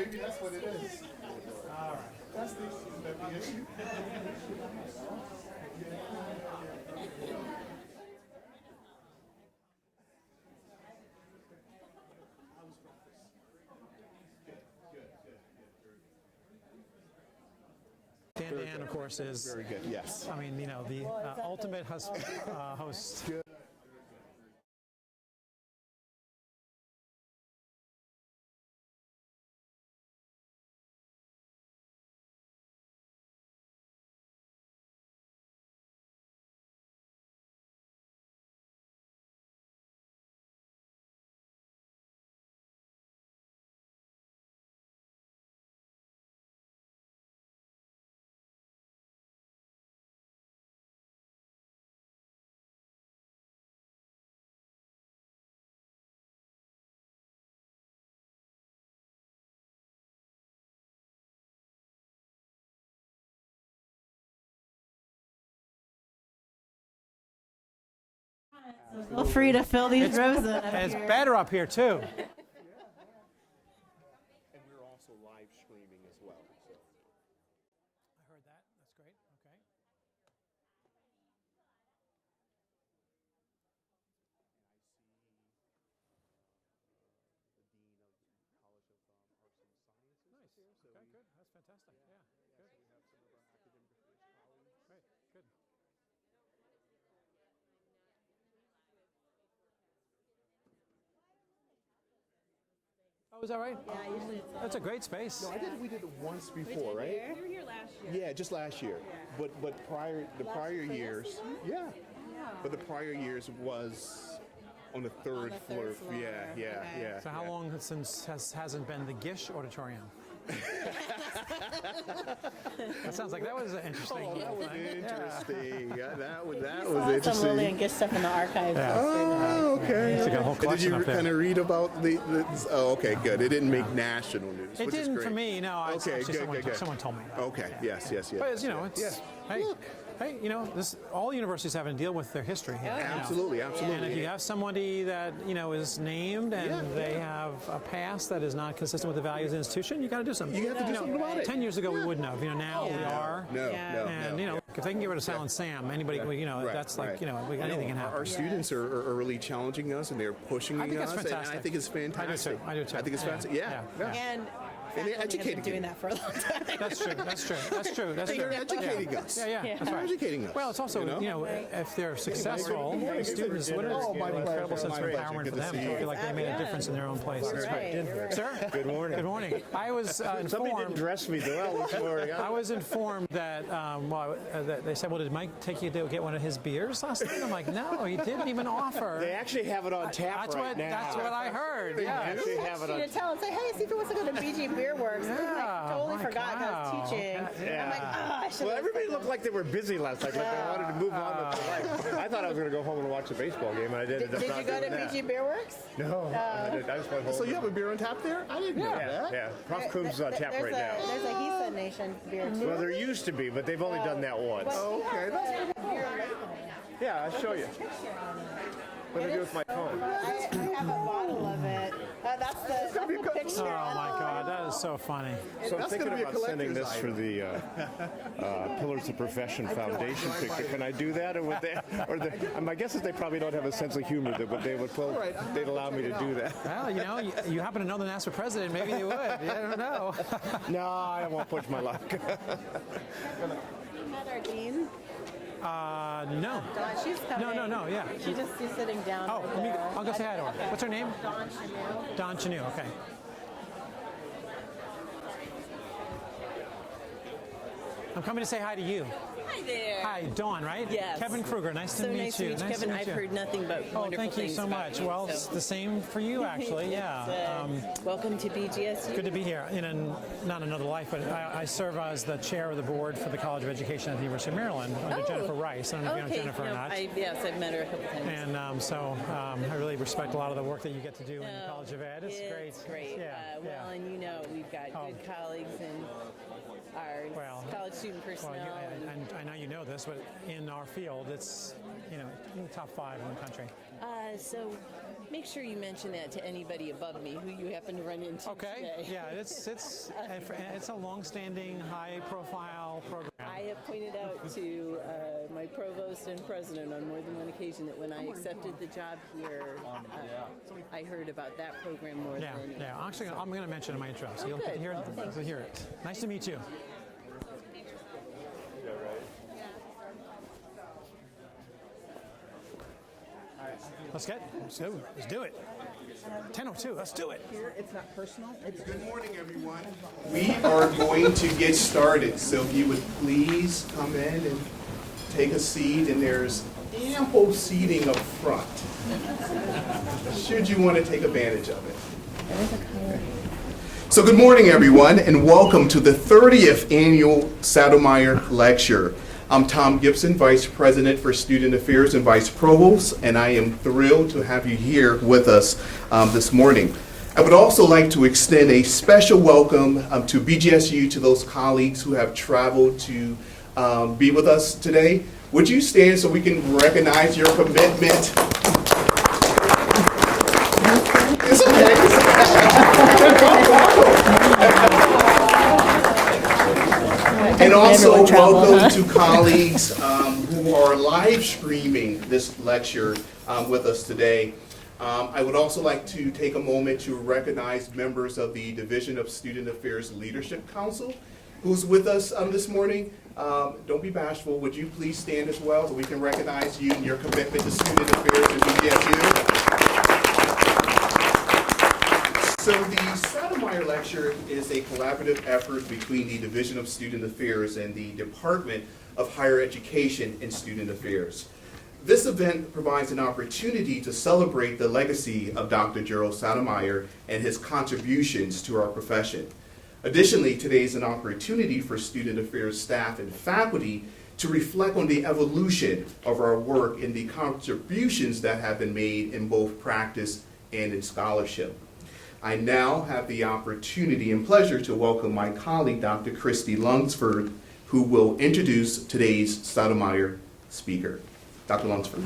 maybe that's what it is. All right. That's the issue. Dan, of course, is Very good, yes. I mean, you know, the ultimate host. Good. Feel free to fill these rows in. It's better up here too. And we're also live streaming as well. So. I heard that. That's great. Okay. Nice. Okay, good. That's fantastic. Yeah. Good. We have some of our academic affairs colleagues. Great. Good. Oh, is that right? Yeah, usually it's That's a great space. No, we did it once before, right? We were here last year. Yeah, just last year. But the prior years, yeah. But the prior years was on the third floor. Yeah, yeah, Okay. yeah. So how long since hasn't been the Gish Auditorium? That sounds like that was an interesting. Oh, that was thing. interesting. Yeah, that was Some interesting. Lily and Gish stuff in the archives. Yeah. Oh, okay. It's like a whole Did collection you up there. kind of read about the oh, okay, good. It didn't make national news, It which is didn't great. for me. No, Okay, actually good, good. someone told me that. Okay, yes. But it's, you know, it's Yeah. hey, hey, you know, this all universities have to deal with their history here. you know. Absolutely, absolutely. And if you have somebody that is named and they have a past that is not consistent with the values of the institution, you got to do something. You have to do something about it. 10 years ago we wouldn't have. Now we are. No, Yeah. no, And no. if they can get rid of Silent Sam, anybody, Right, that's like, right. anything can happen. Our students are really challenging us, and they're pushing I think us. that's And I fantastic. think it's fantastic. I do too. I think it's fantastic. Yeah. And they're faculty have educating been doing you. that for a long time. That's true. They're educating us. Yeah, that's They're right. educating us. Well, it's also, if they're successful, morning. students, what Oh, an my incredible pleasure. sense of My pleasure. empowerment Good for to them see to you. feel like they made a difference in their own place. That's right. Sir? Good morning. Good morning. I was Somebody didn't informed. dress me well this morning. I was informed that, that they said, well, did Mike take you to get one of his beers last night? I'm like, no, he didn't even offer. They actually have it on tap That's right what now. that's what I heard. They Yeah. actually have it You on. to tell and say, hey, see if he wants to go to BG Beer Works. Yeah, I totally my forgot I God. was teaching. Yeah. I'm like, I should Well, everybody looked like they were busy last night. Like they wanted to move on with their life. I thought I was going to go home and watch the baseball game, and I did. Did you go to BG Beer Works? No, I didn't. I just went home. So you have a beer on tap there? I didn't know Yeah, that. yeah. Prof Coombs on tap right now. There's a He Said Nation beer too. Well, there used to be, but they've only done that once. Oh, okay, that's Yeah, I'll show you. What do I do with my phone? I have a bottle of it. That's the picture. Oh my God, that is so funny. So I'm That's thinking gonna be a about sending this collector's for the Pillars of Profession Foundation picture. Can I do that, or would they? Or my guess is they probably don't have a sense of humor, but they would. They'd allow me to do that. Well, you happen to know the NASA president. Maybe they would. Yeah, I don't know. No, I won't push my luck. You met our dean? No. Dawn, she's coming. No, yeah. She's sitting down. Oh, over there. I'll go say hi to her. Okay. What's her name? Dawn Chanel. Don Chanu, okay. I'm coming to say hi to you. Hi there. Hi, Dawn, right? Yes. Kevin Kruger, nice to So meet nice to you. meet you, Kevin. I've heard nothing but Oh, wonderful thank you things so about much. you, Well, so. it's the same for you, actually. Yeah. Welcome to BGSU. Good to be here. Not another life, but I serve as the chair of the board for the College of Education at the University of Maryland under Jennifer Rice. I don't know if you know Jennifer or not. Yes, I've met her a couple times. And I really respect a lot of the work that you get to do in the College of Ed. It's great. It's great. Yeah, Well, and we've got good colleagues and our college student personnel. Well, I know you know this, but in our field, it's in the top 5 in the country. So make sure you mention that to anybody above me who you happen to run into today. Yeah, it's a long-standing, high-profile program. I have pointed out to my provost and president on more than one occasion that when I accepted the job here, I heard about that program more than anything. Yeah. Actually, I'm going to mention it in my intro, so you'll hear it. Nice to meet you. Let's do it. 10:02. Let's do it. It's not personal. Good morning, everyone. We are going to get started, so if you would please come in and take a seat, and there's ample seating up front, should you want to take advantage of it. So good morning, everyone, and welcome to the 30th Annual Saddlemeyer Lecture. I'm Tom Gibson, Vice President for Student Affairs and Vice Provost, and I am thrilled to have you here with us this morning. I would also like to extend a special welcome to BGSU, to those colleagues who have traveled to be with us today. Would you stand so we can recognize your commitment? It's And also welcome to colleagues who are live streaming this lecture with us today. I would also like to take a moment to recognize members of the Division of Student Affairs Leadership Council who's with us this morning. Don't be bashful. Would you please stand as well so we can recognize you and your commitment to student affairs at BTSU? So the Saddlemeyer Lecture is a collaborative effort between the Division of Student Affairs and the Department of Higher Education and Student Affairs. This event provides an opportunity to celebrate the legacy of Dr. Gerald Saddlemeyer and his contributions to our profession. Additionally, today is an opportunity for Student Affairs staff and faculty to reflect on the evolution of our work and the contributions that have been made in both practice and in scholarship. I now have the opportunity and pleasure to welcome my colleague, Dr. Christy Lunsford, who will introduce today's Saddlemeyer speaker. Dr. Lunsford.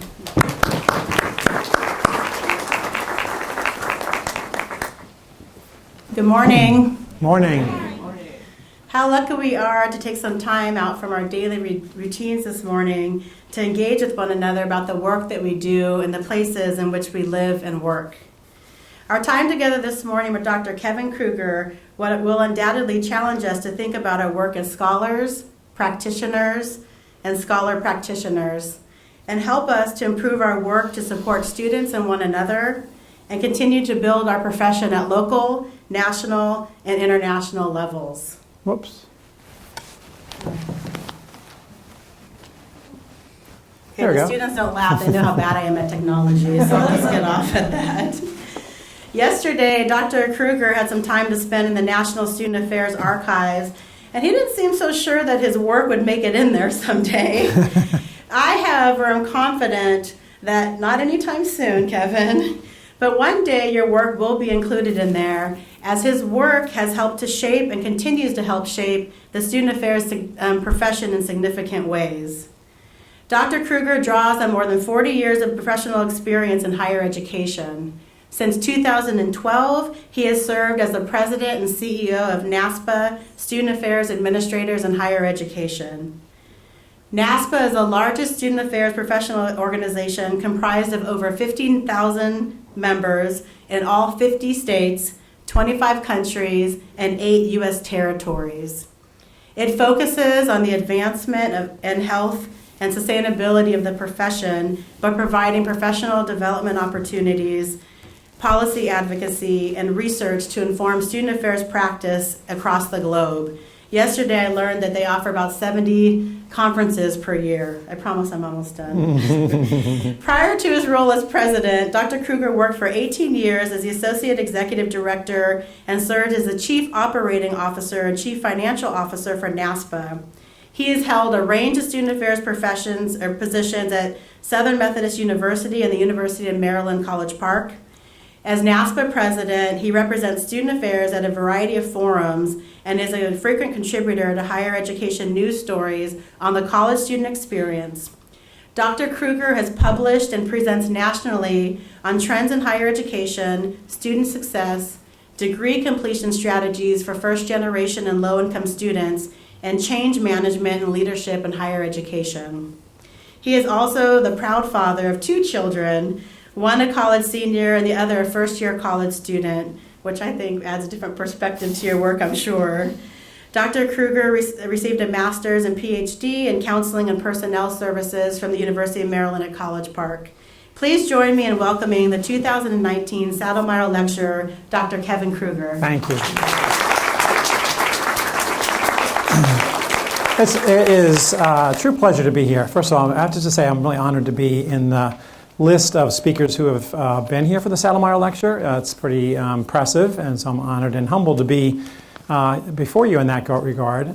Good morning. Morning. How lucky we are to take some time out from our daily routines this morning to engage with one another about the work that we do and the places in which we live and work. Our time together this morning with Dr. Kevin Kruger will undoubtedly challenge us to think about our work as scholars, practitioners, and scholar practitioners, and help us to improve our work to support students and one another, and continue to build our profession at local, national, and international levels. Whoops. Okay, the students don't laugh. They know how bad I am at technology, so I'll just get off at that. Yesterday, Dr. Kruger had some time to spend in the National Student Affairs Archives, and he didn't seem so sure that his work would make it in there someday. I, however, am confident that not anytime soon, Kevin, but one day your work will be included in there, as his work has helped to shape and continues to help shape the student affairs profession in significant ways. Dr. Kruger draws on more than 40 years of professional experience in higher education. Since 2012, he has served as the president and CEO of NASPA, Student Affairs Administrators in Higher Education. NASPA is the largest student affairs professional organization comprised of over 15,000 members in all 50 states, 25 countries, and 8 U.S. territories. It focuses on the advancement of and health and sustainability of the profession by providing professional development opportunities, policy advocacy, and research to inform student affairs practice across the globe. Yesterday I learned that they offer about 70 conferences per year. I promise I'm almost done. Prior to his role as president, Dr. Kruger worked for 18 years as the associate executive director and served as the chief operating officer and chief financial officer for NASPA. He has held a range of student affairs positions at Southern Methodist University and the University of Maryland, College Park. As NASPA president, he represents student affairs at a variety of forums and is a frequent contributor to higher education news stories on the college student experience. Dr. Kruger has published and presents nationally on trends in higher education, student success, degree completion strategies for first-generation and low-income students, and change management and leadership in higher education. He is also the proud father of 2 children, one a college senior and the other a first-year college student, which I think adds a different perspective to your work, I'm sure. Dr. Kruger received a master's and PhD in counseling and personnel services from the University of Maryland at College Park. Please join me in welcoming the 2019 Saddlemeyer Lecturer, Dr. Kevin Kruger. Thank you. It is a true pleasure to be here. First of all, I have to just say I'm really honored to be in the list of speakers who have been here for the Saddlemeyer Lecture. It's pretty impressive, and so I'm honored and humbled to be before you in that regard.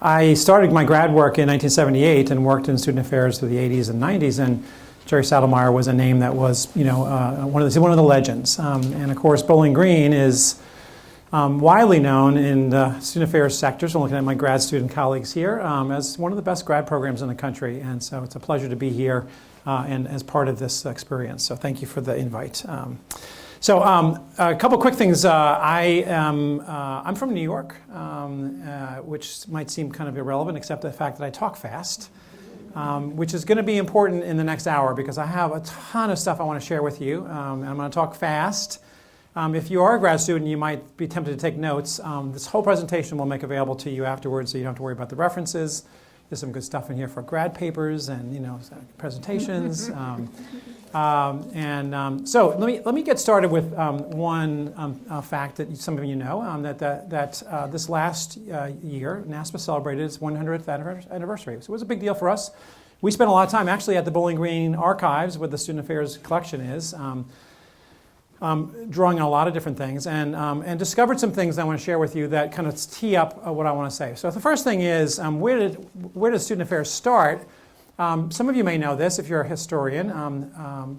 I started my grad work in 1978 and worked in student affairs through the 80s and 90s, and Jerry Saddlemeyer was a name that was, one of the legends. And of course, Bowling Green is widely known in the student affairs sector, so I'm looking at my grad student colleagues here, as one of the best grad programs in the country. And so it's a pleasure to be here and as part of this experience. So thank you for the invite. A couple quick things. I'm from New York, which might seem kind of irrelevant, except the fact that I talk fast, which is going to be important in the next hour because I have a ton of stuff I want to share with you. And I'm going to talk fast. If you are a grad student, you might be tempted to take notes. This whole presentation we'll make available to you afterwards, so you don't have to worry about the references. There's some good stuff in here for grad papers and presentations. So let me get started with one fact that some of you know, that this last year, NASPA celebrated its 100th anniversary. So it was a big deal for us. We spent a lot of time actually at the Bowling Green archives, where the Student Affairs collection is, drawing on a lot of different things, and discovered some things I want to share with you that kind of tee up what I want to say. So the first thing is, where did Student Affairs start? Some of you may know this if you're a historian,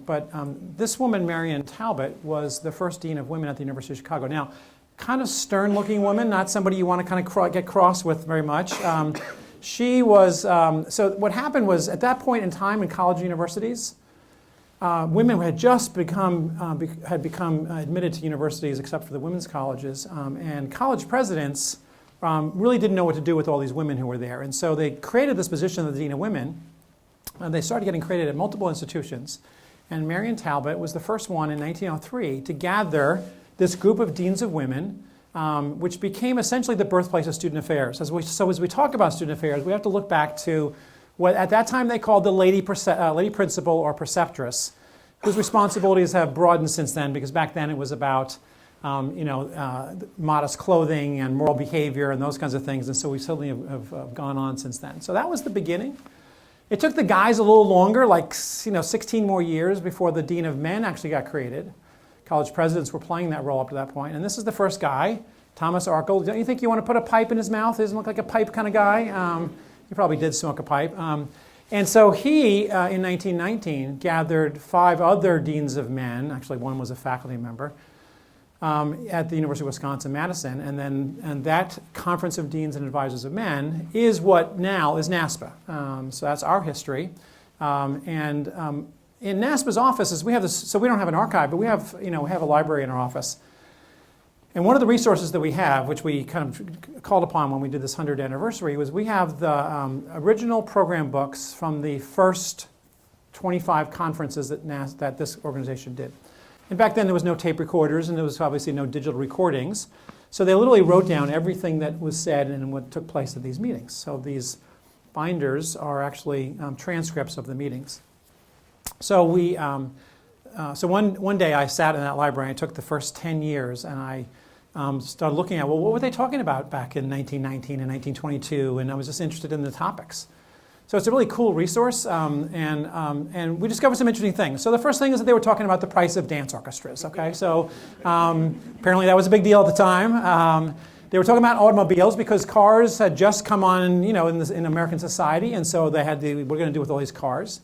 but this woman, Marion Talbot, was the first dean of women at the University of Chicago. Now, kind of stern-looking woman, not somebody you want to kind of get cross with very much. She was, so what happened was, at that point in time in college and universities, women had just become admitted to universities except for the women's colleges, and college presidents really didn't know what to do with all these women who were there. And so they created this position of the Dean of Women, and they started getting created at multiple institutions. And Marion Talbot was the first one in 1903 to gather this group of deans of women, which became essentially the birthplace of student affairs. So as we talk about student affairs, we have to look back to what at that time they called the lady principal or preceptress, whose responsibilities have broadened since then, because back then it was about modest clothing and moral behavior and those kinds of things, and so we certainly have gone on since then. So that was the beginning. It took the guys a little longer, 16 more years before the Dean of Men actually got created. College presidents were playing that role up to that point, and this is the first guy, Thomas Arkell. Don't you think you want to put a pipe in his mouth? He doesn't look like a pipe kind of guy. He probably did smoke a pipe. And so he, in 1919, gathered 5 other deans of men. Actually, one was a faculty member at the University of Wisconsin-Madison. And that Conference of Deans and Advisors of Men is what now is NASPA. So that's our history. In NASPA's offices, we have this. So we don't have an archive, but we have a library in our office. And one of the resources that we have, which we kind of called upon when we did this 100th anniversary, was we have the original program books from the first 25 conferences that this organization did. And back then there was no tape recorders and there was obviously no digital recordings. So they literally wrote down everything that was said and what took place at these meetings. So these binders are actually transcripts of the meetings. So one day I sat in that library, I took the first 10 years and I started looking at, what were they talking about back in 1919 and 1922, and I was just interested in the topics. So it's a really cool resource, and we discovered some interesting things. So the first thing is that they were talking about the price of dance orchestras, okay? So apparently that was a big deal at the time. They were talking about automobiles because cars had just come on, in American society, and so they had what are we going to do with all these cars?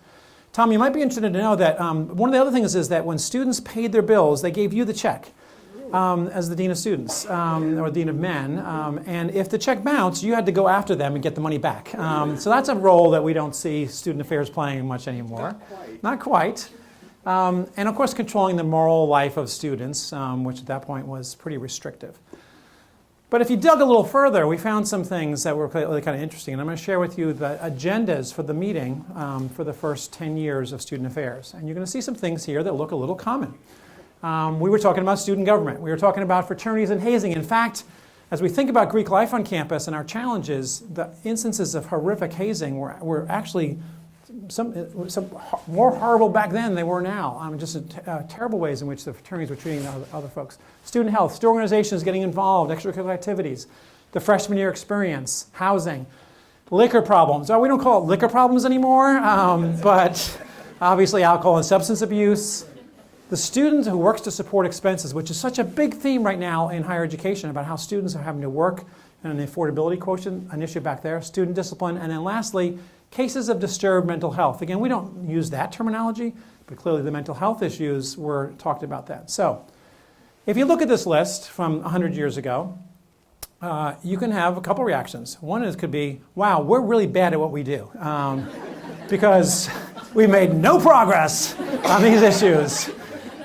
Tom, you might be interested to know that one of the other things is that when students paid their bills, they gave you the check. as the Dean of Students, or Dean of Men. And if the check bounced, you had to go after them and get the money back. So that's a role that we don't see student affairs playing much anymore. Not quite. And of course, controlling the moral life of students, which at that point was pretty restrictive. But if you dug a little further, we found some things that were really kind of interesting. And I'm going to share with you the agendas for the meeting for the first 10 years of student affairs. And you're going to see some things here that look a little common. We were talking about student government. We were talking about fraternities and hazing. In fact, as we think about Greek life on campus and our challenges, the instances of horrific hazing were actually some more horrible back then than they were now. Just terrible ways in which the fraternities were treating other folks. Student health, student organizations getting involved, extracurricular activities, the freshman year experience, housing, liquor problems. Oh, we don't call it liquor problems anymore, but obviously alcohol and substance abuse. The student who works to support expenses, which is such a big theme right now in higher education about how students are having to work, and an affordability quotient, an issue back there, student discipline, and then lastly, cases of disturbed mental health. Again, we don't use that terminology, but clearly the mental health issues were talked about that. So, if you look at this list from 100 years ago, you can have a couple reactions. One is could be, wow, we're really bad at what we do, because we made no progress on these issues.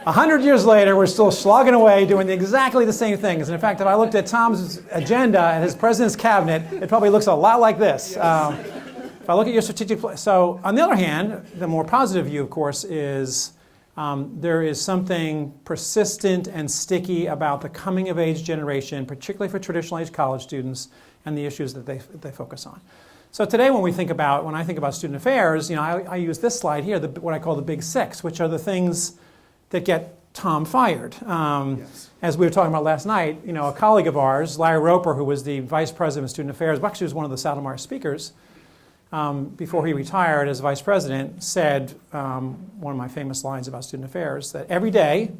100 years later, we're still slogging away doing exactly the same things. And in fact, if I looked at Tom's agenda and his president's cabinet, it probably looks a lot like this. If I look at your strategic plan, so on the other hand, the more positive view, of course, is there is something persistent and sticky about the coming of age generation, particularly for traditional age college students, and the issues that they focus on. So today, when I think about student affairs, I use this slide here, what I call the big six, which are the things that get Tom fired. Yes. As we were talking about last night, a colleague of ours, Larry Roper, who was the vice president of student affairs, actually was one of the Salomar speakers, before he retired as vice president, said one of my famous lines about student affairs, that every day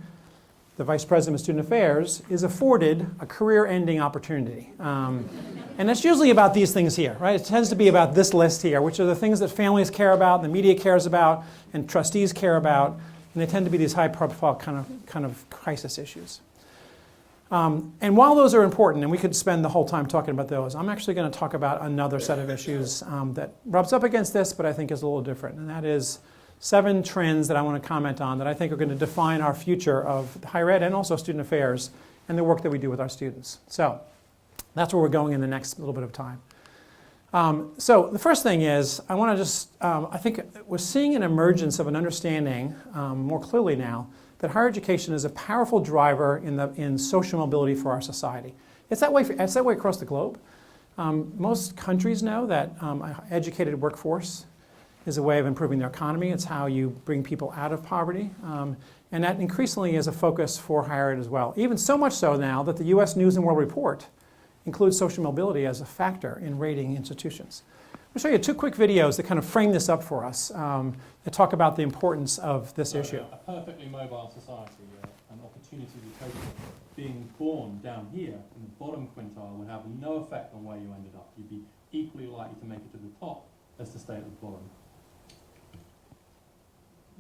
the vice president of student affairs is afforded a career-ending opportunity. And it's usually about these things here, right? It tends to be about this list here, which are the things that families care about, and the media cares about, and trustees care about, and they tend to be these high-profile kind of crisis issues. And while those are important, and we could spend the whole time talking about those, I'm actually going to talk about another set of issues that rubs up against this, but I think is a little different. And that is 7 trends that I want to comment on that I think are going to define our future of higher ed and also student affairs and the work that we do with our students. So that's where we're going in the next little bit of time. So the first thing is, I want to just, I think we're seeing an emergence of an understanding more clearly now that higher education is a powerful driver in social mobility for our society. It's that way across the globe. Most countries know that an educated workforce is a way of improving their economy. It's how you bring people out of poverty. And that increasingly is a focus for higher ed as well. Even so much so now that the U.S. News and World Report includes social mobility as a factor in rating institutions. I'll show you 2 quick videos that kind of frame this up for us, that talk about the importance of this issue. A perfectly mobile society, an opportunity utopia, being born down here in the bottom quintile would have no effect on where you ended up. You'd be equally likely to make it to the top as to stay at the bottom.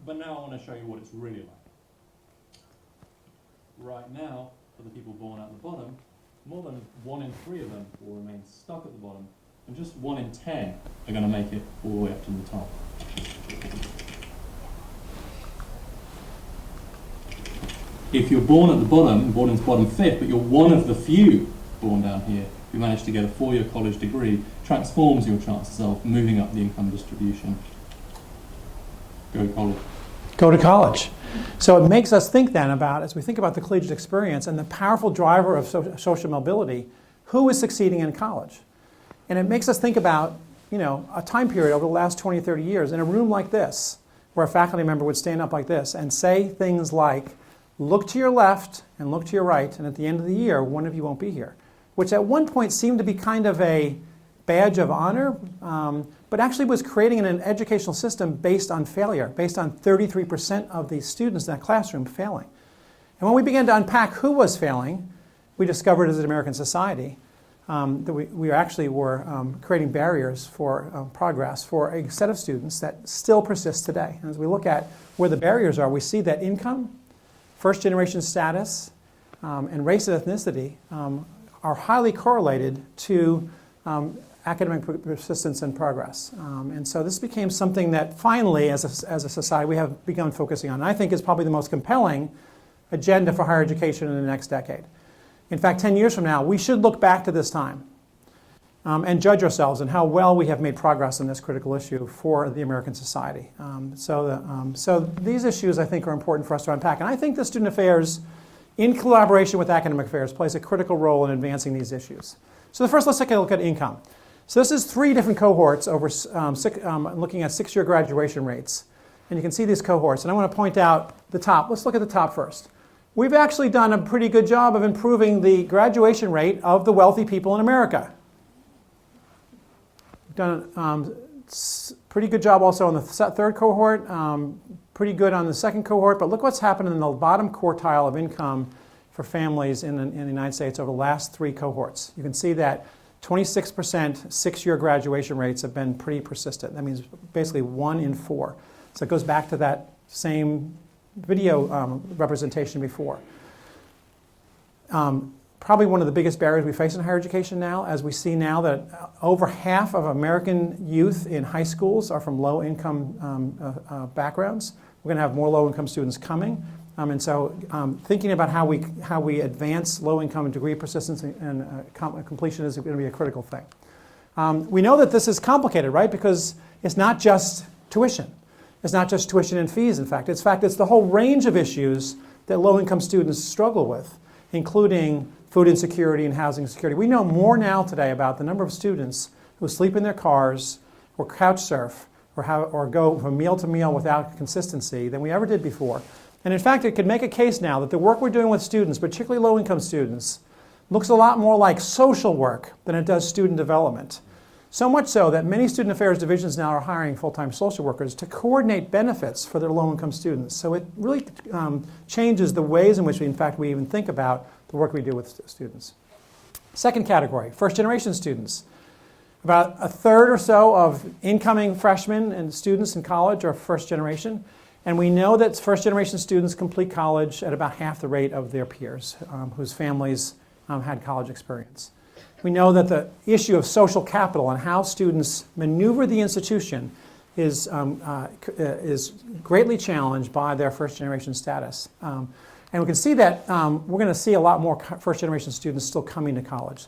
But now I want to show you what it's really like. Right now, for the people born at the bottom, more than 1 in 3 of them will remain stuck at the bottom, and just 1 in 10 are going to make it all the way up to the top. If you're born at the bottom, born into bottom 5th, but you're one of the few born down here who managed to get a 4-year college degree, transforms your chances of moving up the income distribution. Go to college. Go to college. So it makes us think then about, as we think about the collegiate experience and the powerful driver of social mobility, who is succeeding in college? And it makes us think about, a time period over the last 20, 30 years in a room like this, where a faculty member would stand up like this and say things like, look to your left and look to your right, and at the end of the year, one of you won't be here. Which at one point seemed to be kind of a badge of honor, but actually was creating an educational system based on failure, based on 33% of the students in that classroom failing. And when we began to unpack who was failing, we discovered as an American society that we actually were creating barriers for progress for a set of students that still persist today. And as we look at where the barriers are, we see that income, first-generation status, and race and ethnicity are highly correlated to academic persistence and progress. And so this became something that finally, as a society, we have begun focusing on. And I think is probably the most compelling agenda for higher education in the next decade. In fact, 10 years from now, we should look back to this time and judge ourselves on how well we have made progress on this critical issue for the American society. So these issues, I think, are important for us to unpack. And I think the student affairs, in collaboration with academic affairs, plays a critical role in advancing these issues. So first, let's take a look at income. So this is 3 different cohorts over looking at 6-year graduation rates. And you can see these cohorts. And I want to point out the top. Let's look at the top first. We've actually done a pretty good job of improving the graduation rate of the wealthy people in America. We've done a pretty good job also on the third cohort, pretty good on the second cohort, but look what's happened in the bottom quartile of income for families in the United States over the last 3 cohorts. You can see that 26% 6-year graduation rates have been pretty persistent. That means basically 1 in 4. So it goes back to that same video representation before. Probably one of the biggest barriers we face in higher education now, as we see now that over half of American youth in high schools are from low-income backgrounds. We're going to have more low-income students coming. And so thinking about how we advance low-income degree persistence and completion is going to be a critical thing. We know that this is complicated, right? Because it's not just tuition. It's not just tuition and fees, in fact. It's the whole range of issues that low-income students struggle with, including food insecurity and housing insecurity. We know more now today about the number of students who sleep in their cars or couch surf or go from meal to meal without consistency than we ever did before. And in fact, it could make a case now that the work we're doing with students, particularly low-income students, looks a lot more like social work than it does student development. So much so that many student affairs divisions now are hiring full-time social workers to coordinate benefits for their low-income students. So it really changes the ways in which, we even think about the work we do with students. Second category, first-generation students. About a third or so of incoming freshmen and students in college are first generation. And we know that first-generation students complete college at about half the rate of their peers whose families had college experience. We know that the issue of social capital and how students maneuver the institution is greatly challenged by their first-generation status. And we can see that we're going to see a lot more first-generation students still coming to college.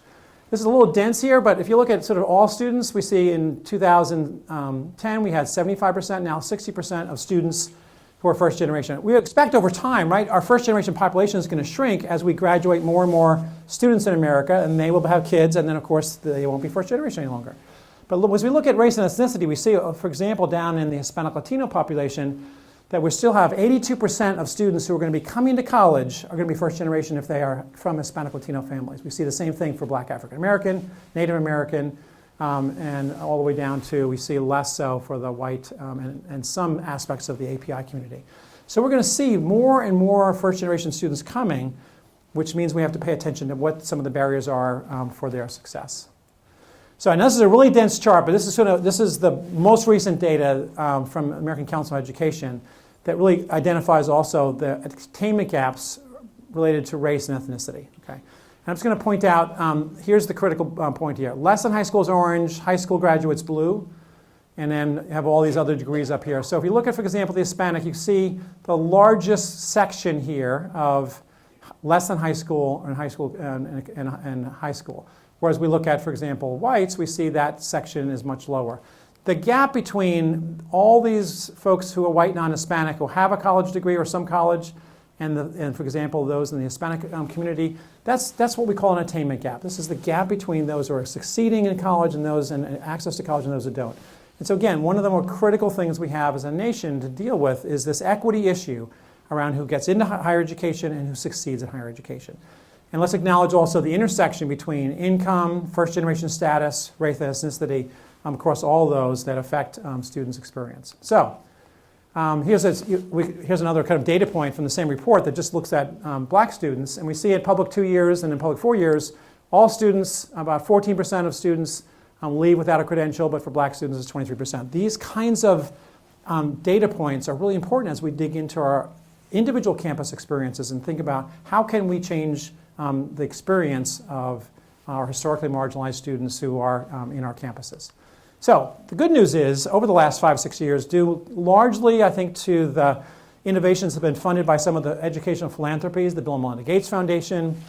This is a little dense here, but if you look at sort of all students, we see in 2010 we had 75%, now 60% of students who are first generation. We expect over time, right, our first generation population is going to shrink as we graduate more and more students in America, and they will have kids, and then of course they won't be first generation any longer. But as we look at race and ethnicity, we see, for example, down in the Hispanic Latino population, that we still have 82% of students who are going to be coming to college are going to be first generation if they are from Hispanic Latino families. We see the same thing for Black African American, Native American, and all the way down to, we see less so for the white and some aspects of the API community. So we're going to see more and more first generation students coming, which means we have to pay attention to what some of the barriers are for their success. So, and this is a really dense chart, but this is the most recent data from American Council on Education that really identifies also the attainment gaps related to race and ethnicity. Okay, and I'm just going to point out, here's the critical point here. Less than high school is orange, high school graduates blue, and then you have all these other degrees up here. So if you look at, for example, the Hispanic, you see the largest section here of less than high school and high school and high school. Whereas we look at, for example, whites, we see that section is much lower. The gap between all these folks who are white, non-Hispanic, who have a college degree or some college, and for example, those in the Hispanic community, that's what we call an attainment gap. This is the gap between those who are succeeding in college and those in access to college and those who don't. And so again, one of the more critical things we have as a nation to deal with is this equity issue around who gets into higher education and who succeeds in higher education. And let's acknowledge also the intersection between income, first-generation status, race, and ethnicity across all those that affect students' experience. So here's another kind of data point from the same report that just looks at black students. And we see at public 2 years and in public 4 years, all students, about 14% of students leave without a credential, but for black students it's 23%. These kinds of data points are really important as we dig into our individual campus experiences and think about how can we change the experience of our historically marginalized students who are in our campuses. So the good news is, over the last 5 or 6 years, due largely, I think, to the innovations that have been funded by some of the educational philanthropies, the Bill and Melinda Gates Foundation,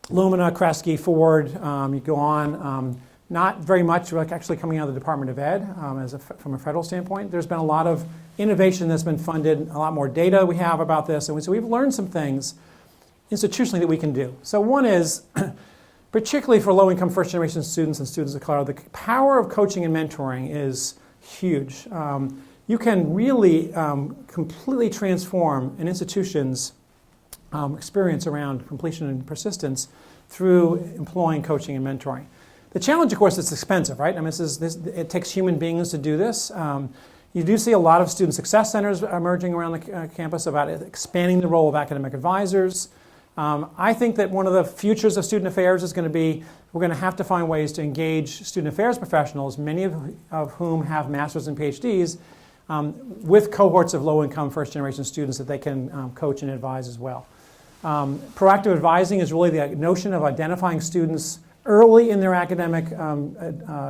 Lumina, Kresge, Ford, you go on. Not very much actually coming out of the Department of Ed from a federal standpoint. There's been a lot of innovation that's been funded, a lot more data we have about this, and so we've learned some things institutionally that we can do. So one is, particularly for low-income first-generation students and students of color, the power of coaching and mentoring is huge. You can really completely transform an institution's experience around completion and persistence through employing coaching and mentoring. The challenge, of course, is expensive, right? I mean, it takes human beings to do this. You do see a lot of student success centers emerging around the campus about expanding the role of academic advisors. I think that one of the futures of student affairs is going to be we're going to have to find ways to engage student affairs professionals, many of whom have masters and PhDs, with cohorts of low-income first-generation students that they can coach and advise as well. Proactive advising is really the notion of identifying students early in their academic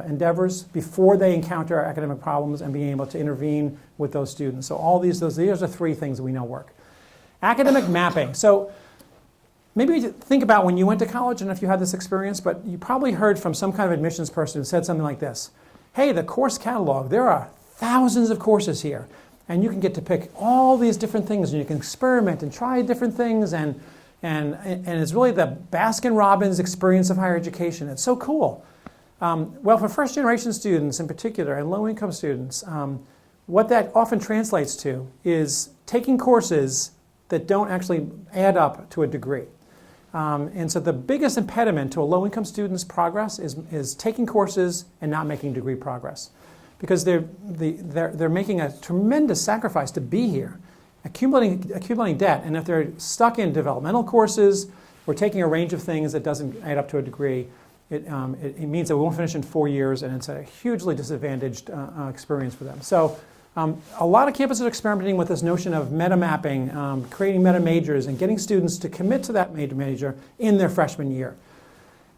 endeavors before they encounter academic problems and being able to intervene with those students. So all these are 3 things that we know work. Academic mapping. So maybe think about when you went to college, and if you had this experience, but you probably heard from some kind of admissions person who said something like this: hey, the course catalog, there are thousands of courses here, and you can get to pick all these different things, and you can experiment and try different things, and it's really the Baskin-Robbins experience of higher education. It's so cool. Well, for first-generation students in particular, and low-income students, what that often translates to is taking courses that don't actually add up to a degree. And so the biggest impediment to a low-income student's progress is taking courses and not making degree progress, because they're making a tremendous sacrifice to be here, accumulating debt, and if they're stuck in developmental courses or taking a range of things that doesn't add up to a degree, it means that we won't finish in 4 years, and it's a hugely disadvantaged experience for them. So a lot of campuses are experimenting with this notion of meta mapping, creating meta majors, and getting students to commit to that major in their freshman year.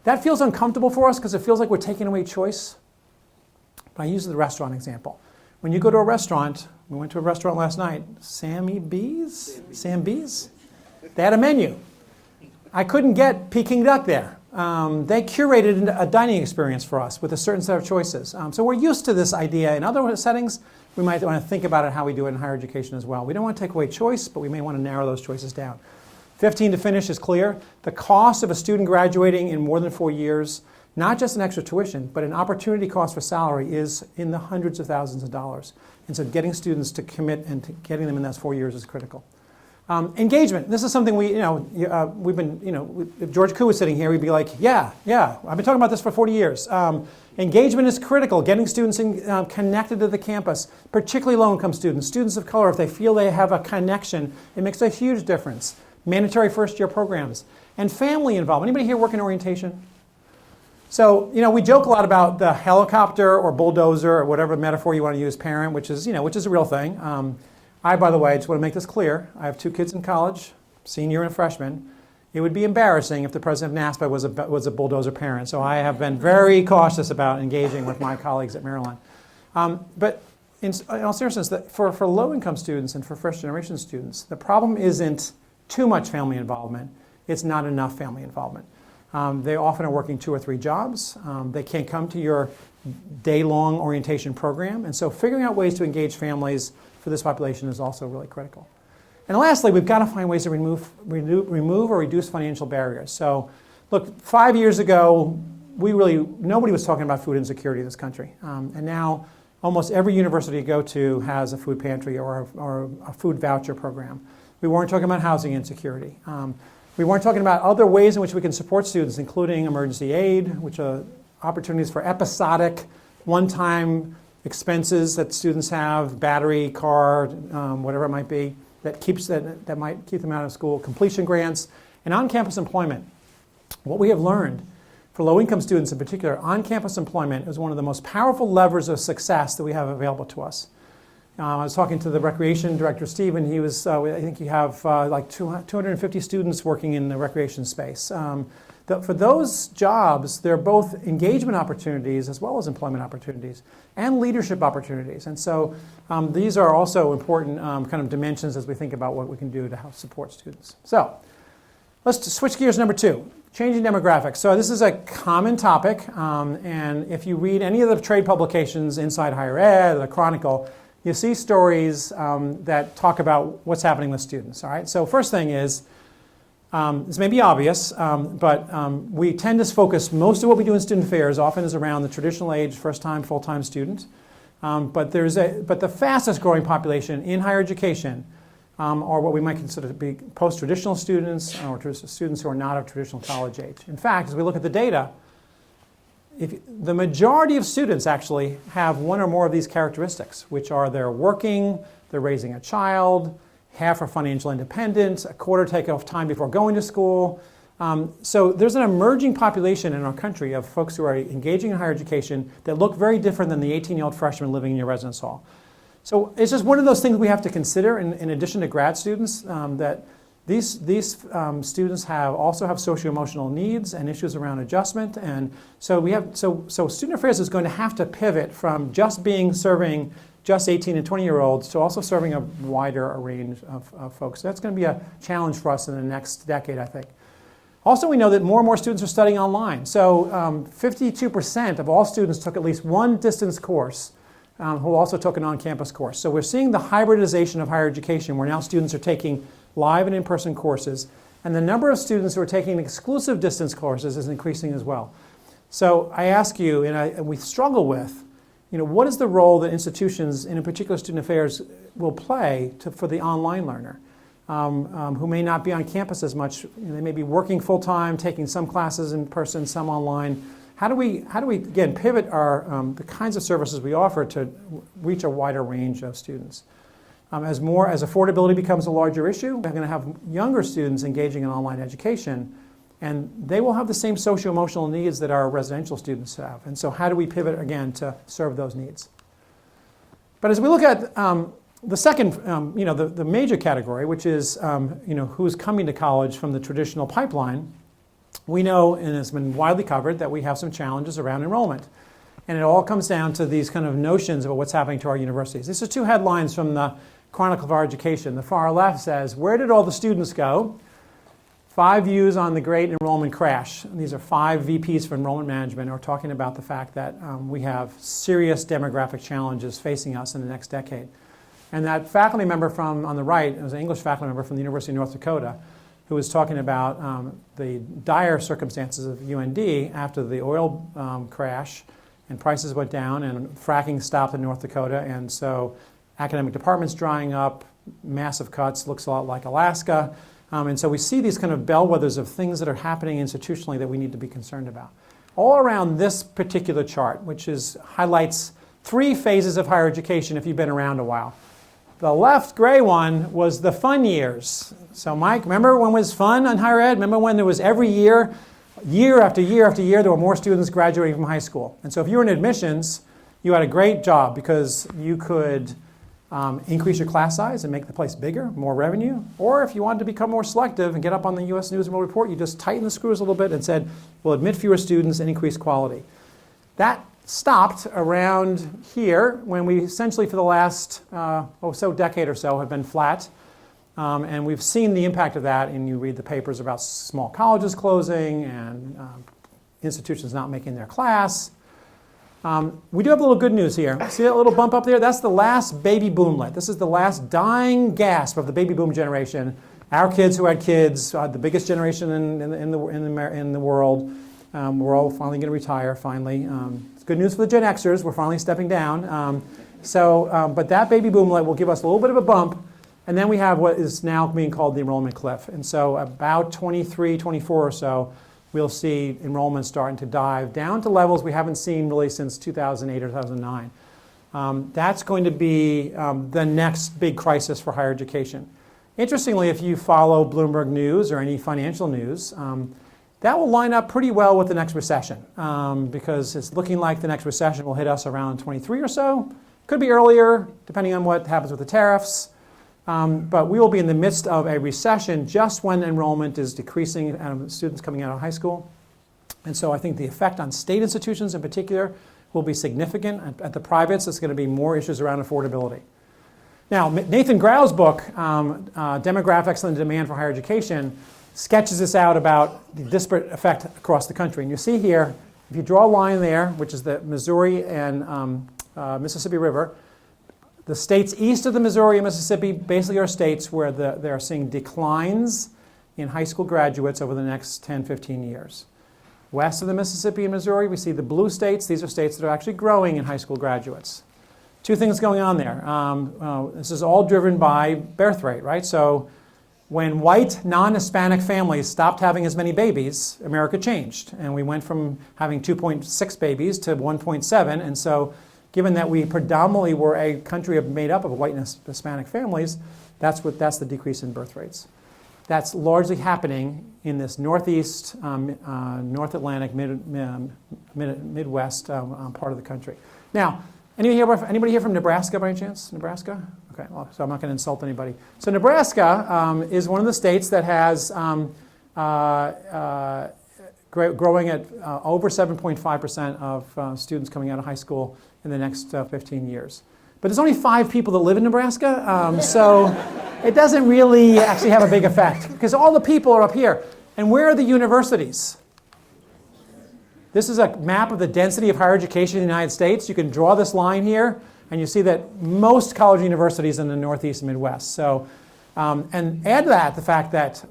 That feels uncomfortable for us because it feels like we're taking away choice. But I use the restaurant example. When you go to a restaurant, we went to a restaurant last night, Sam B's? They had a menu. I couldn't get Peking duck there. They curated a dining experience for us with a certain set of choices. So we're used to this idea. In other settings, we might want to think about it how we do it in higher education as well. We don't want to take away choice, but we may want to narrow those choices down. 15 to finish is clear. The cost of a student graduating in more than 4 years, not just an extra tuition, but an opportunity cost for salary, is in the hundreds of thousands of dollars. And so getting students to commit and to getting them in those 4 years is critical. Engagement. This is something we've been, if George Koo was sitting here, we'd be like, yeah, I've been talking about this for 40 years. Engagement is critical. Getting students connected to the campus, particularly low-income students, students of color, if they feel they have a connection, it makes a huge difference. Mandatory first-year programs. And family involvement. Anybody here work in orientation? So, we joke a lot about the helicopter or bulldozer or whatever metaphor you want to use, parent, which is a real thing. I, by the way, just want to make this clear. I have 2 kids in college, senior and freshman. It would be embarrassing if the president of NASPA was a bulldozer parent. So I have been very cautious about engaging with my colleagues at Maryland. But in all seriousness, for low-income students and for first-generation students, the problem isn't too much family involvement. It's not enough family involvement. They often are working 2 or 3 jobs. They can't come to your day-long orientation program. And so figuring out ways to engage families for this population is also really critical. And lastly, we've got to find ways to remove or reduce financial barriers. So look, 5 years ago, nobody was talking about food insecurity in this country. And now almost every university you go to has a food pantry or a food voucher program. We weren't talking about housing insecurity. We weren't talking about other ways in which we can support students, including emergency aid, which are opportunities for episodic, one-time expenses that students have, battery, car, whatever it might be, that might keep them out of school, completion grants, and on-campus employment. What we have learned for low-income students in particular, on-campus employment is one of the most powerful levers of success that we have available to us. I was talking to the recreation director, Steve, and he was, I think you have like 250 students working in the recreation space. For those jobs, they're both engagement opportunities as well as employment opportunities and leadership opportunities. And so these are also important kind of dimensions as we think about what we can do to help support students. So let's switch gears. Number 2, changing demographics. So this is a common topic, and if you read any of the trade publications inside higher ed or the Chronicle, you see stories that talk about what's happening with students. All right. So first thing is, this may be obvious, but we tend to focus most of what we do in student affairs often is around the traditional age, first-time, full-time student. But the fastest growing population in higher education are what we might consider to be post-traditional students or students who are not of traditional college age. In fact, as we look at the data, the majority of students actually have one or more of these characteristics, which are they're working, they're raising a child, half are financial independent, a quarter take off time before going to school. So there's an emerging population in our country of folks who are engaging in higher education that look very different than the 18-year-old freshman living in your residence hall. So it's just one of those things we have to consider in addition to grad students, that these students also have socio-emotional needs and issues around adjustment. And so so student affairs is going to have to pivot from just serving just 18 and 20-year-olds to also serving a wider range of folks. That's going to be a challenge for us in the next decade, I think. Also, we know that more and more students are studying online. So 52% of all students took at least one distance course who also took an on-campus course. So we're seeing the hybridization of higher education where now students are taking live and in-person courses. And the number of students who are taking exclusive distance courses is increasing as well. So I ask you, and we struggle with, what is the role that institutions, and in particular student affairs, will play for the online learner who may not be on campus as much? They may be working full-time, taking some classes in person, some online. How do we again pivot the kinds of services we offer to reach a wider range of students? As affordability becomes a larger issue, we're going to have younger students engaging in online education, and they will have the same socio-emotional needs that our residential students have. And so how do we pivot again to serve those needs? But as we look at the second, the major category, which is who's coming to college from the traditional pipeline, we know, and it's been widely covered, that we have some challenges around enrollment. And it all comes down to these kind of notions about what's happening to our universities. These are 2 headlines from the Chronicle of Our Education. The far left says, "Where did all the students go? 5 views on the great enrollment crash." And these are 5 VPs for enrollment management who are talking about the fact that we have serious demographic challenges facing us in the next decade. And that faculty member on the right, it was an English faculty member from the University of North Dakota, who was talking about the dire circumstances of UND after the oil crash, and prices went down, and fracking stopped in North Dakota, and so academic departments drying up, massive cuts, looks a lot like Alaska. And so we see these kind of bellwethers of things that are happening institutionally that we need to be concerned about. All around this particular chart, which highlights 3 phases of higher education if you've been around a while. The left gray one was the fun years. So Mike, remember when it was fun on higher ed? Remember when there was every year after year after year, there were more students graduating from high school? And so if you were in admissions, you had a great job because you could increase your class size and make the place bigger, more revenue. Or if you wanted to become more selective and get up on the U.S. News and World Report, you just tighten the screws a little bit and said, we'll admit fewer students and increase quality. That stopped around here when we essentially for the last decade or so have been flat. And we've seen the impact of that, and you read the papers about small colleges closing and institutions not making their class. We do have a little good news here. See that little bump up there? That's the last baby boomlet. This is the last dying gasp of the baby boom generation. Our kids who had kids, the biggest generation in the world. We're all finally going to retire, finally. It's good news for the Gen Xers. We're finally stepping down. But that baby boomlet will give us a little bit of a bump. And then we have what is now being called the enrollment cliff. And so about 23, 24 or so, we'll see enrollment starting to dive down to levels we haven't seen really since 2008 or 2009. That's going to be the next big crisis for higher education. Interestingly, if you follow Bloomberg News or any financial news, that will line up pretty well with the next recession because it's looking like the next recession will hit us around 23 or so, Could be earlier, depending on what happens with the tariffs. But we will be in the midst of a recession just when enrollment is decreasing and students coming out of high school. And so I think the effect on state institutions in particular will be significant. At the privates, there's going to be more issues around affordability. Now, Nathan Grau's book, Demographics and the Demand for Higher Education, sketches this out about the disparate effect across the country. And you see here, if you draw a line there, which is the Missouri and Mississippi River, the states east of the Missouri and Mississippi basically are states where they're seeing declines in high school graduates over the next 10, 15 years. West of the Mississippi and Missouri, we see the blue states. These are states that are actually growing in high school graduates. Two things going on there. This is all driven by birth rate, right? So when white, non-Hispanic families stopped having as many babies, America changed. And we went from having 2.6 babies to 1.7. And so given that we predominantly were a country made up of white and Hispanic families, that's the decrease in birth rates. That's largely happening in this Northeast, North Atlantic, Midwest part of the country. Now, anybody here from Nebraska by any chance? Nebraska? Okay, well, so I'm not going to insult anybody. So Nebraska is one of the states that has growing at over 7.5% of students coming out of high school in the next 15 years. But there's only 5 people that live in Nebraska, so it doesn't really actually have a big effect because all the people are up here. And where are the universities? This is a map of the density of higher education in the United States. You can draw this line here, and you see that most college universities in the Northeast and Midwest. So, and add to that the fact that,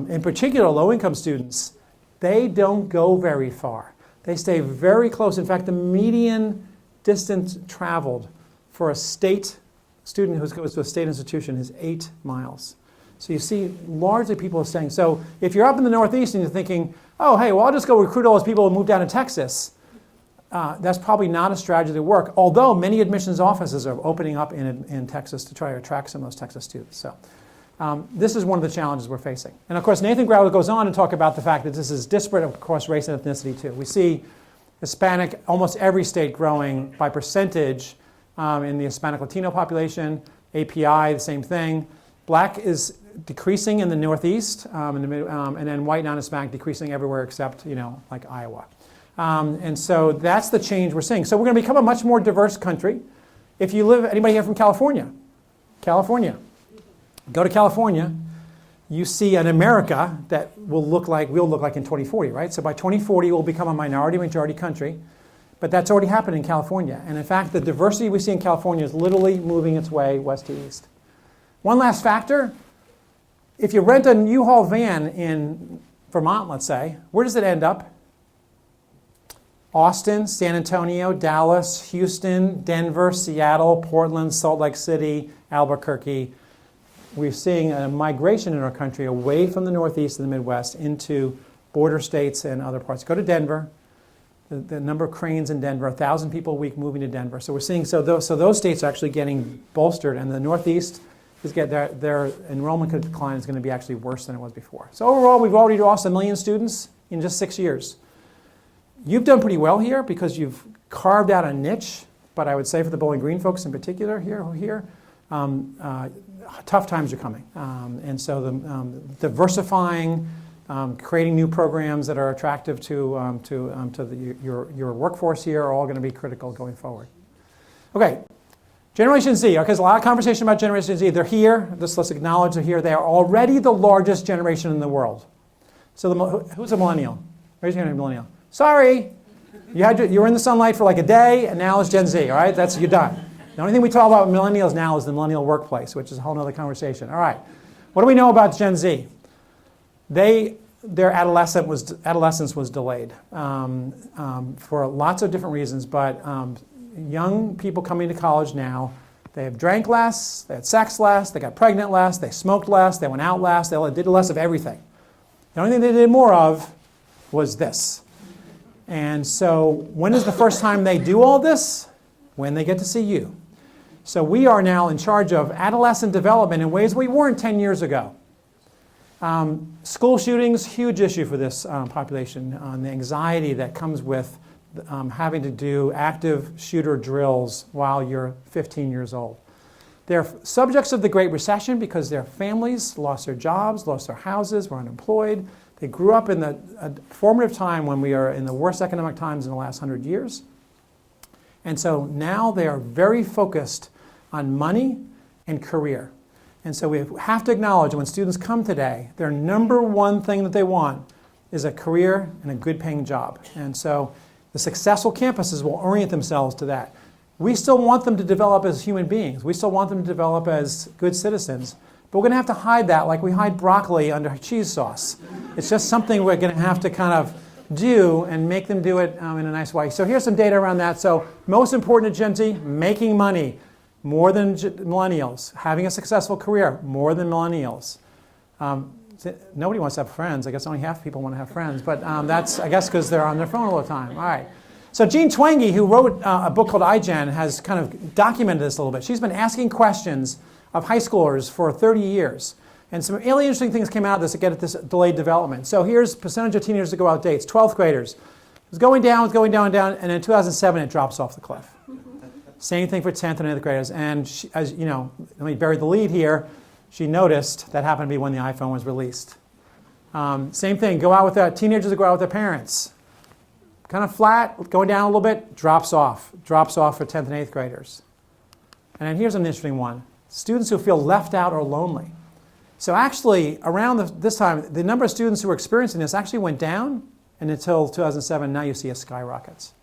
in particular, low-income students, they don't go very far. They stay very close. In fact, the median distance traveled for a state student who goes to a state institution is 8 miles. So you see, largely people are staying. So if you're up in the Northeast and you're thinking, oh, hey, well, I'll just go recruit all those people and move down to Texas, that's probably not a strategy to work, although many admissions offices are opening up in Texas to try to attract some of those Texas students. So this is one of the challenges we're facing. And of course, Nathan Grau goes on to talk about the fact that this is disparate across race and ethnicity too. We see Hispanic, almost every state growing by percentage in the Hispanic Latino population. API, the same thing. Black is decreasing in the Northeast, and then white non-Hispanic decreasing everywhere except, like Iowa. And so that's the change we're seeing. So we're going to become a much more diverse country. If you live, anybody here from California? California. Go to California, you see an America that we'll look like in 2040, right? So by 2040, we'll become a minority-majority country. But that's already happened in California. And in fact, the diversity we see in California is literally moving its way west to east. One last factor, if you rent a U-Haul van in Vermont, let's say, where does it end up? Austin, San Antonio, Dallas, Houston, Denver, Seattle, Portland, Salt Lake City, Albuquerque. We're seeing a migration in our country away from the Northeast and the Midwest into border states and other parts. Go to Denver. The number of cranes in Denver, 1,000 people a week moving to Denver. So we're seeing, so those states are actually getting bolstered, and the Northeast is their enrollment decline is going to be actually worse than it was before. So overall, we've already lost 1 million students in just 6 years. You've done pretty well here because you've carved out a niche, but I would say for the Bowling Green folks in particular here, tough times are coming. And so the diversifying, creating new programs that are attractive to your workforce here are all going to be critical going forward. Okay, Generation Z. Okay, there's a lot of conversation about Generation Z. They're here. Let's acknowledge they're here. They are already the largest generation in the world. So who's a millennial? Raise your hand, millennial. Sorry, you were in the sunlight for like a day, and now it's Gen Z. All right, you're done. The only thing we talk about with millennials now is the millennial workplace, which is a whole other conversation. All right, what do we know about Gen Z? Their adolescence was delayed for lots of different reasons, but young people coming to college now, they have drank less, they had sex less, they got pregnant less, they smoked less, they went out less, they did less of everything. The only thing they did more of was this. And so when is the first time they do all this? When they get to see you. So we are now in charge of adolescent development in ways we weren't 10 years ago. School shootings, huge issue for this population. The anxiety that comes with having to do active shooter drills while you're 15 years old. They're subjects of the Great Recession because their families lost their jobs, lost their houses, were unemployed. They grew up in the formative time when we are in the worst economic times in the last 100 years. And so now they are very focused on money and career. And so we have to acknowledge when students come today, their number one thing that they want is a career and a good paying job. And so the successful campuses will orient themselves to that. We still want them to develop as human beings. We still want them to develop as good citizens. But we're going to have to hide that like we hide broccoli under cheese sauce. It's just something we're going to have to kind of do and make them do it in a nice way. So here's some data around that. So most important to Gen Z, making money more than millennials. Having a successful career more than millennials. Nobody wants to have friends. I guess only half people want to have friends. But that's, I guess, because they're on their phone all the time. All right. So Jean Twenge, who wrote a book called iGen, has kind of documented this a little bit. She's been asking questions of high schoolers for 30 years. And some really interesting things came out of this to get at this delayed development. So here's percentage of teenagers that go out dates. 12th graders. It was going down, and in 2007 it drops off the cliff. Same thing for 10th and 11th graders. And she, as you know, let me bury the lead here. She noticed that happened to be when the iPhone was released. Same thing, teenagers that go out with their parents. Kind of flat, going down a little bit, drops off for 10th and 8th graders. And then here's an interesting one. Students who feel left out or lonely. So actually, around this time, the number of students who were experiencing this actually went down, and until 2007, now you see it skyrockets.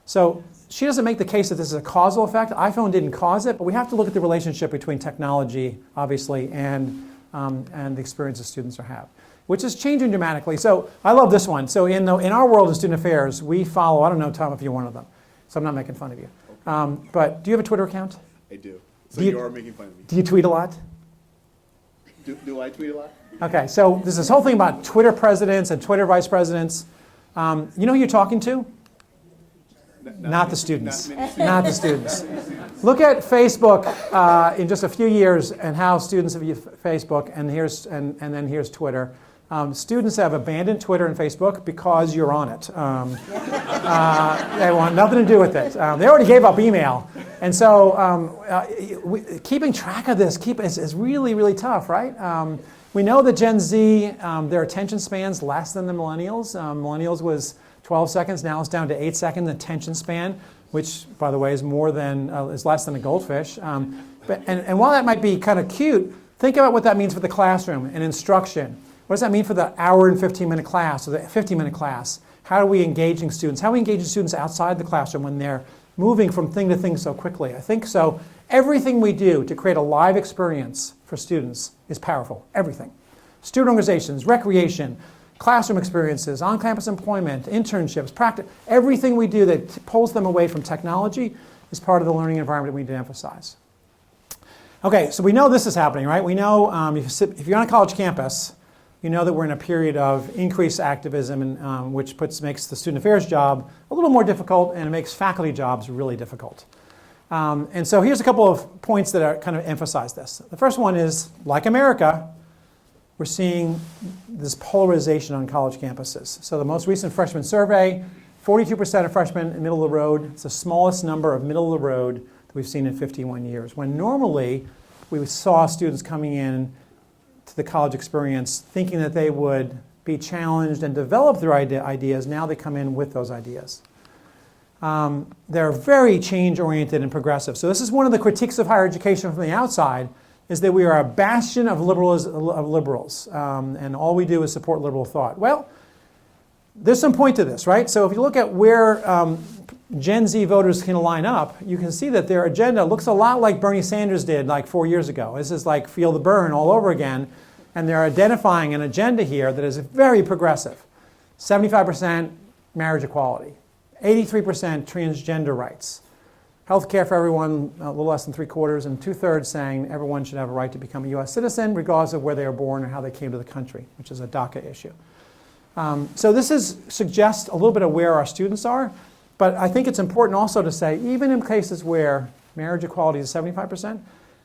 So she doesn't make the case that this is a causal effect. iPhone didn't cause it, but we have to look at the relationship between technology, obviously, and the experiences students have, which is changing dramatically. So I love this one. So in our world in student affairs, we follow, I don't know, Tom, if you're one of them, so I'm not making fun of you. But do you have a Twitter account? I do. So you are making fun of me. Do you tweet a lot? Do I tweet a lot? Okay, so there's this whole thing about Twitter presidents and Twitter vice presidents. You know who you're talking to? Not the students. Not the students. Look at Facebook in just a few years and how students have used Facebook, and then here's Twitter. Students have abandoned Twitter and Facebook because you're on it. They want nothing to do with it. They already gave up email. And so keeping track of this is really, really tough, right? We know that Gen Z, their attention span's less than the millennials. Millennials was 12 seconds, now it's down to 8 seconds attention span, which, by the way, is less than a goldfish. And while that might be kind of cute, think about what that means for the classroom and instruction. What does that mean for the hour and 15-minute class or the 50-minute class? How are we engaging students? How are we engaging students outside the classroom when they're moving from thing to thing so quickly? I think so. Everything we do to create a live experience for students is powerful. Everything. Student organizations, recreation, classroom experiences, on-campus employment, internships, practice. Everything we do that pulls them away from technology is part of the learning environment we need to emphasize. Okay, so we know this is happening, right? We know if you're on a college campus, you know that we're in a period of increased activism, and, which makes the student affairs job a little more difficult, and it makes faculty jobs really difficult. And so here's a couple of points that kind of emphasize this. The first one is, like America, we're seeing this polarization on college campuses. So the most recent freshman survey, 42% of freshmen in middle of the road. It's the smallest number of middle of the road that we've seen in 51 years. When normally we saw students coming in to the college experience thinking that they would be challenged and develop their ideas. Now they come in with those ideas. They're very change-oriented and progressive. So this is one of the critiques of higher education from the outside, is that we are a bastion of liberals, and all we do is support liberal thought. Well, there's some point to this, right? So if you look at where Gen Z voters can line up, you can see that their agenda looks a lot like Bernie Sanders did like 4 years ago. This is like feel the burn all over again, and they're identifying an agenda here that is very progressive. 75% marriage equality, 83% transgender rights, health care for everyone, a little less than 3/4, and 2/3 saying everyone should have a right to become a U.S. citizen regardless of where they were born or how they came to the country, which is a DACA issue. So this suggests a little bit of where our students are, but I think it's important also to say, even in cases where marriage equality is 75%,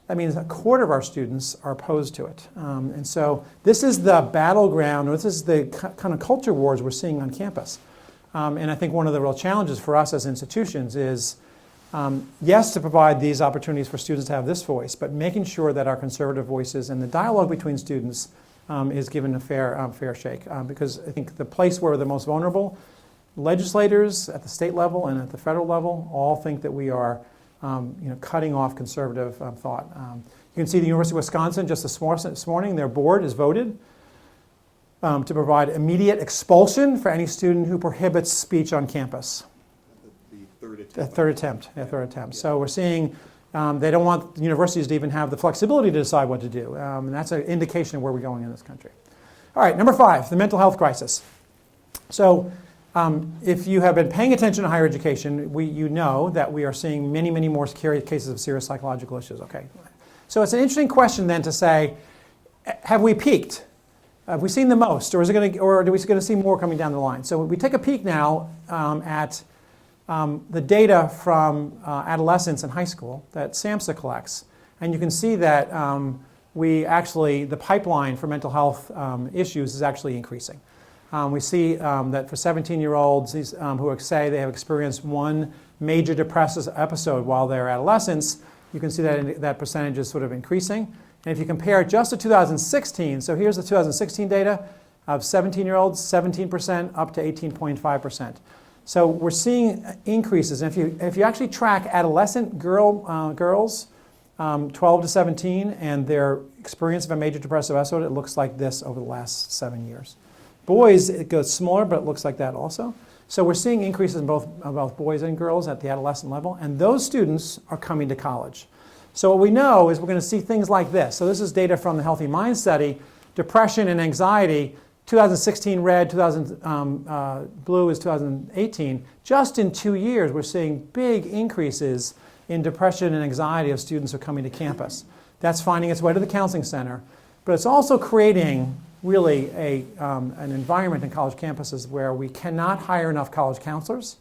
that means 1/4 of our students are opposed to it. And so this is the battleground, or this is the kind of culture wars we're seeing on campus. and I think one of the real challenges for us as institutions is, yes, to provide these opportunities for students to have this voice, but making sure that our conservative voices and the dialogue between students is given a fair shake. Because I think the place where we're the most vulnerable, legislators at the state level and at the federal level all think that we are cutting off conservative thought. You can see the University of Wisconsin just this morning, their board has voted to provide immediate expulsion for any student who prohibits speech on campus. The third attempt. Yeah. So we're seeing they don't want universities to even have the flexibility to decide what to do. And that's an indication of where we're going in this country. All right, number 5, the mental health crisis. So if you have been paying attention to higher education, you know that we are seeing many, many more cases of serious psychological issues. Okay. So it's an interesting question then to say, have we peaked? Have we seen the most, or are we going to see more coming down the line? So we take a peek now at the data from adolescents in high school that SAMHSA collects, and you can see that the pipeline for mental health issues is actually increasing. We see that for 17-year-olds who say they have experienced one major depressive episode while they're adolescents, you can see that that percentage is sort of increasing. And if you compare it just to 2016, so here's the 2016 data of 17-year-olds, 17% up to 18.5%. So we're seeing increases. And if you actually track adolescent girls, 12 to 17, and their experience of a major depressive episode, it looks like this over the last 7 years. Boys, it goes smaller, but it looks like that also. So we're seeing increases in both boys and girls at the adolescent level, and those students are coming to college. So what we know is we're going to see things like this. So this is data from the Healthy Mind Study. Depression and anxiety, 2016 red, blue is 2018. Just in 2 years, we're seeing big increases in depression and anxiety of students who are coming to campus. That's finding its way to the counseling center. But it's also creating really an environment in college campuses where we cannot hire enough college counselors.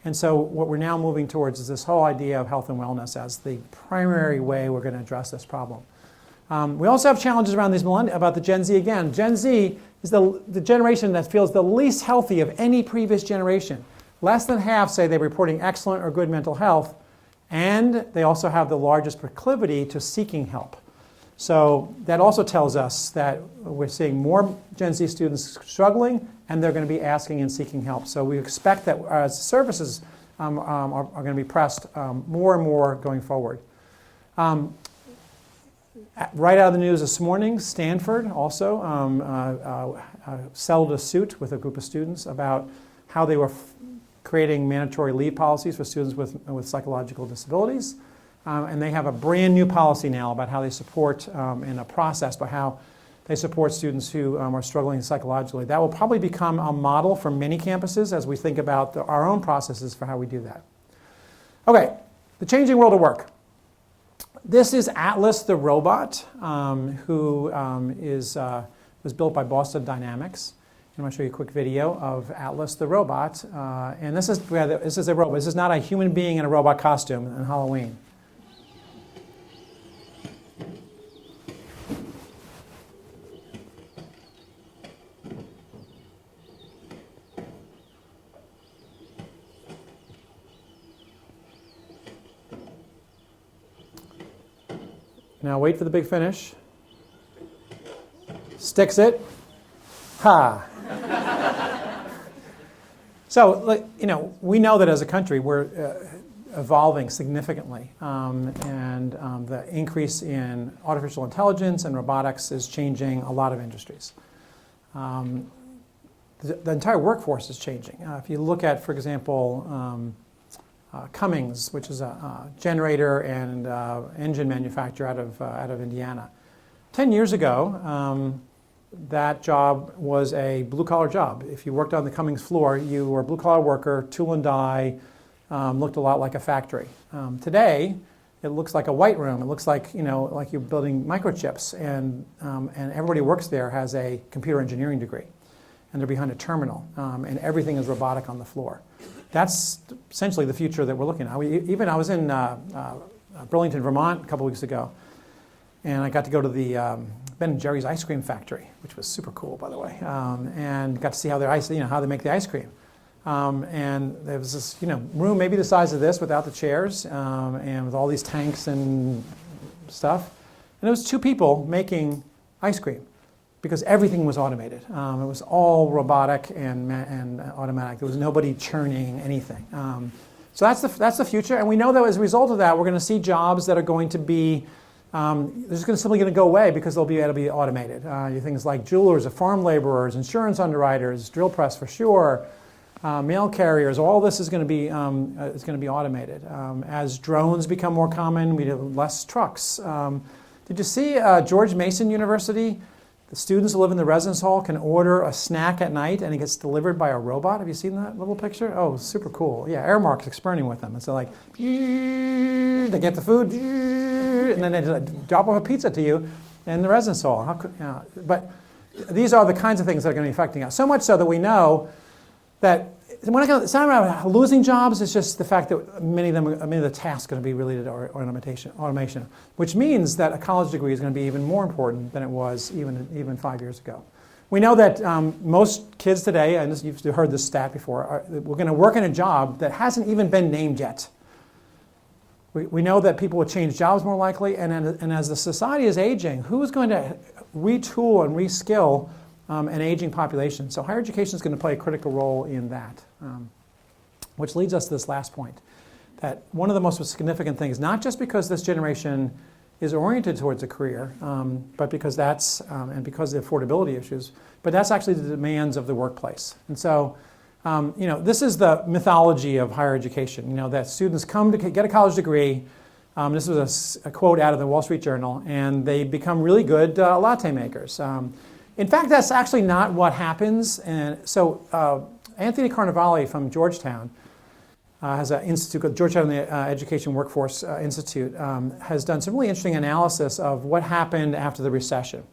And so what we're now moving towards is this whole idea of health and wellness as the primary way we're going to address this problem. We also have challenges around about the Gen Z again. Gen Z is the generation that feels the least healthy of any previous generation. Less than half say they're reporting excellent or good mental health, and they also have the largest proclivity to seeking help. So that also tells us that we're seeing more Gen Z students struggling, and they're going to be asking and seeking help. So we expect that as services are going to be pressed more and more going forward. Right out of the news this morning, Stanford also settled a suit with a group of students about how they were creating mandatory leave policies for students with psychological disabilities. And they have a brand new policy now about how they support in a process by how they support students who are struggling psychologically. That will probably become a model for many campuses as we think about our own processes for how we do that. Okay, the changing world of work. This is Atlas the robot, who was built by Boston Dynamics. I'm going to show you a quick video of Atlas the robot. And this is a robot. This is not a human being in a robot costume on Halloween. Now wait for the big finish. Sticks it. Ha! So, we know that as a country we're evolving significantly, and the increase in artificial intelligence and robotics is changing a lot of industries. The entire workforce is changing. If you look at, for example, Cummins, which is a generator and engine manufacturer out of Indiana. 10 years ago, that job was a blue-collar job. If you worked on the Cummins floor, you were a blue-collar worker, tool and die, looked a lot like a factory. Today, it looks like a white room. It looks like like you're building microchips, and everybody who works there has a computer engineering degree, and they're behind a terminal, and everything is robotic on the floor. That's essentially the future that we're looking at. I was in Burlington, Vermont a couple weeks ago, and I got to go to the Ben & Jerry's ice cream factory, which was super cool, by the way, and got to see how their how they make the ice cream. And there was this, room maybe the size of this without the chairs, and with all these tanks and stuff. And it was 2 people making ice cream because everything was automated. It was all robotic and automatic. There was nobody churning anything. So that's the future. And we know that as a result of that, we're going to see jobs that are going to be they're just simply going to go away because they'll be able to be automated. Things like jewelers, farm laborers, insurance underwriters, drill press for sure, mail carriers. All this is going to be automated. As drones become more common, we have less trucks. Did you see George Mason University? The students who live in the residence hall can order a snack at night and it gets delivered by a robot. Have you seen that little picture? Oh, super cool. Yeah, Airmark's experimenting with them. And so like, they get the food, and then they drop off a pizza to you in the residence hall. But these are the kinds of things that are going to be affecting us. So much so that we know that it's not about losing jobs, it's just the fact that many of the tasks are going to be related to automation, which means that a college degree is going to be even more important than it was even 5 years ago. We know that most kids today, and you've heard this stat before, we're going to work in a job that hasn't even been named yet. We know that people will change jobs more likely, and as the society is aging, who is going to retool and reskill an aging population? So higher education is going to play a critical role in that, which leads us to this last point, that one of the most significant things, not just because this generation is oriented towards a career, but because and because of the affordability issues, but that's actually the demands of the workplace. And so, this is the mythology of higher education, that students come to get a college degree. This was a quote out of the Wall Street Journal, and they become really good latte makers. In fact, that's actually not what happens. And so Anthony Carnevale from Georgetown has an institute called Georgetown Education Workforce Institute, has done some really interesting analysis of what happened after the recession.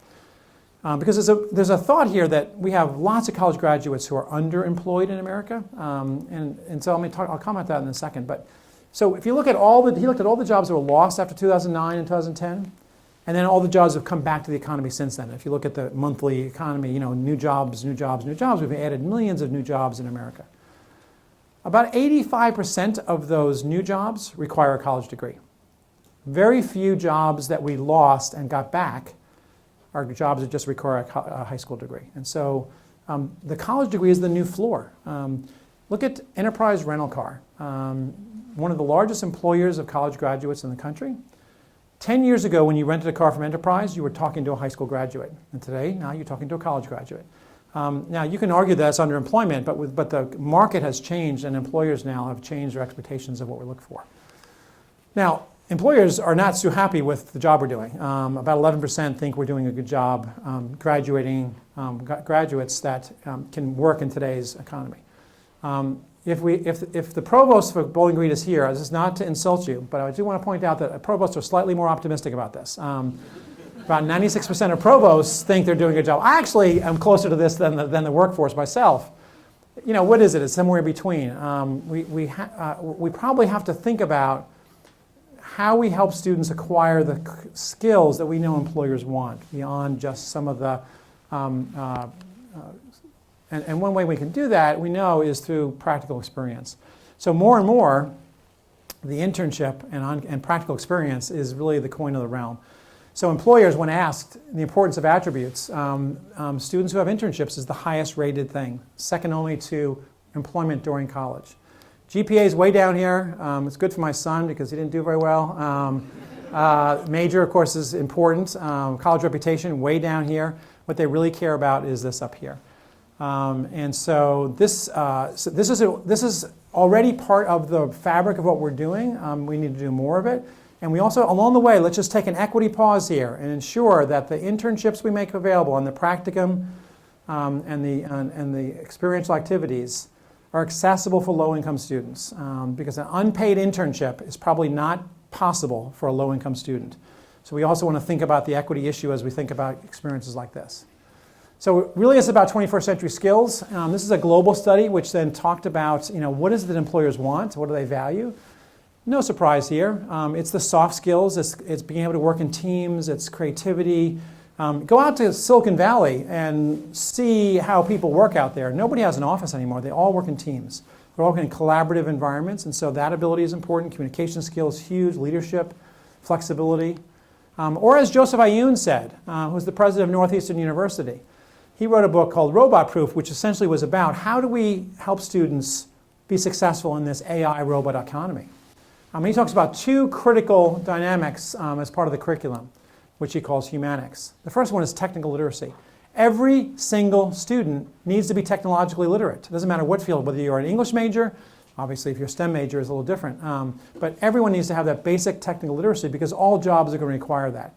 Because there's a thought here that we have lots of college graduates who are underemployed in America. And so I'll comment on that in a second. But so if you look at he looked at all the jobs that were lost after 2009 and 2010. And then all the jobs have come back to the economy since then. If you look at the monthly economy, new jobs, we've added millions of new jobs in America. About 85% of those new jobs require a college degree. Very few jobs that we lost and got back are jobs that just require a high school degree. And so the college degree is the new floor. Look at Enterprise Rental Car, one of the largest employers of college graduates in the country. 10 years ago, when you rented a car from Enterprise, you were talking to a high school graduate. And today, now you're talking to a college graduate. Now, you can argue that's underemployment, but the market has changed, and employers now have changed their expectations of what we look for. Now, employers are not so happy with the job we're doing. About 11% think we're doing a good job graduating graduates that can work in today's economy. If the provost for Bowling Green is here, this is not to insult you, but I do want to point out that provosts are slightly more optimistic about this. About 96% of provosts think they're doing a good job. I actually am closer to this than the workforce myself. What is it? It's somewhere in between. We probably have to think about how we help students acquire the skills that we know employers want beyond just some of the and one way we can do that, we know, is through practical experience. So more and more, the internship and practical experience is really the coin of the realm. So employers, when asked the importance of attributes, students who have internships is the highest rated thing, second only to employment during college. GPA is way down here. It's good for my son because he didn't do very well. Major, of course, is important. College reputation, way down here. What they really care about is this up here. And so this is already part of the fabric of what we're doing. We need to do more of it. And we also, along the way, let's just take an equity pause here and ensure that the internships we make available and the practicum and the experiential activities are accessible for low-income students. Because an unpaid internship is probably not possible for a low-income student. So we also want to think about the equity issue as we think about experiences like this. So really it's about 21st century skills. This is a global study which then talked about, what is it that employers want? What do they value? No surprise here. It's the soft skills. It's being able to work in teams. It's creativity. Go out to Silicon Valley and see how people work out there. Nobody has an office anymore. They all work in teams. They're all in collaborative environments, and so that ability is important. Communication skills, huge. Leadership, flexibility. Or as Joseph Ayoun said, who's the president of Northeastern University, he wrote a book called Robot Proof, which essentially was about how do we help students be successful in this AI robot economy. He talks about two critical dynamics as part of the curriculum, which he calls humanics. The first one is technical literacy. Every single student needs to be technologically literate. It doesn't matter what field, whether you're an English major, obviously if you're a STEM major is a little different, but everyone needs to have that basic technical literacy because all jobs are going to require that.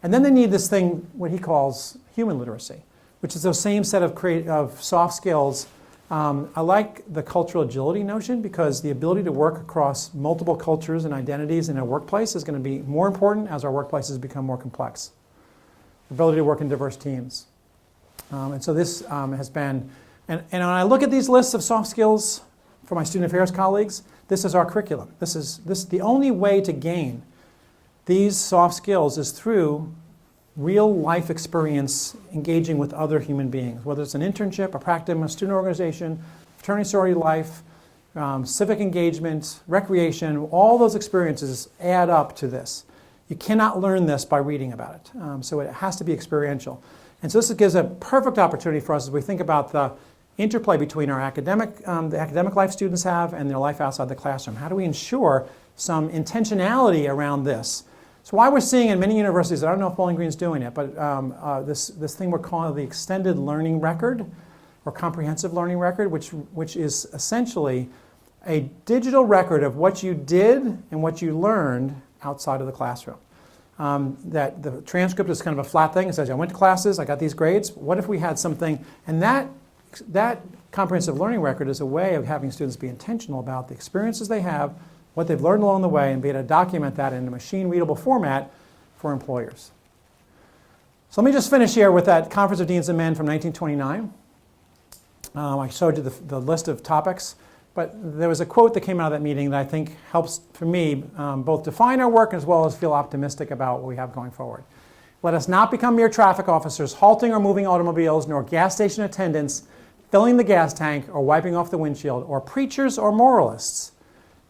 And then they need this thing, what he calls human literacy, which is those same set of soft skills. I like the cultural agility notion because the ability to work across multiple cultures and identities in a workplace is going to be more important as our workplaces become more complex. The ability to work in diverse teams. And so this has been, and when I look at these lists of soft skills for my student affairs colleagues, this is our curriculum. This the only way to gain these soft skills is through real life experience engaging with other human beings, whether it's an internship, a practicum, a student organization, fraternity sorority life, civic engagement, recreation, all those experiences add up to this. You cannot learn this by reading about it. So it has to be experiential. And so this gives a perfect opportunity for us as we think about the interplay between our the academic life students have and their life outside the classroom. How do we ensure some intentionality around this? So why we're seeing in many universities, I don't know if Bowling Green's doing it, but this thing we're calling the extended learning record or comprehensive learning record, which is essentially a digital record of what you did and what you learned outside of the classroom. That the transcript is kind of a flat thing. It says, I went to classes, I got these grades. What if we had something, and that comprehensive learning record is a way of having students be intentional about the experiences they have, what they've learned along the way, and be able to document that in a machine-readable format for employers. So let me just finish here with that Conference of Deans and Men from 1929. I showed you the list of topics, but there was a quote that came out of that meeting that I think helps, for me, both define our work as well as feel optimistic about what we have going forward. Let us not become mere traffic officers, halting or moving automobiles, nor gas station attendants, filling the gas tank or wiping off the windshield, or preachers or moralists.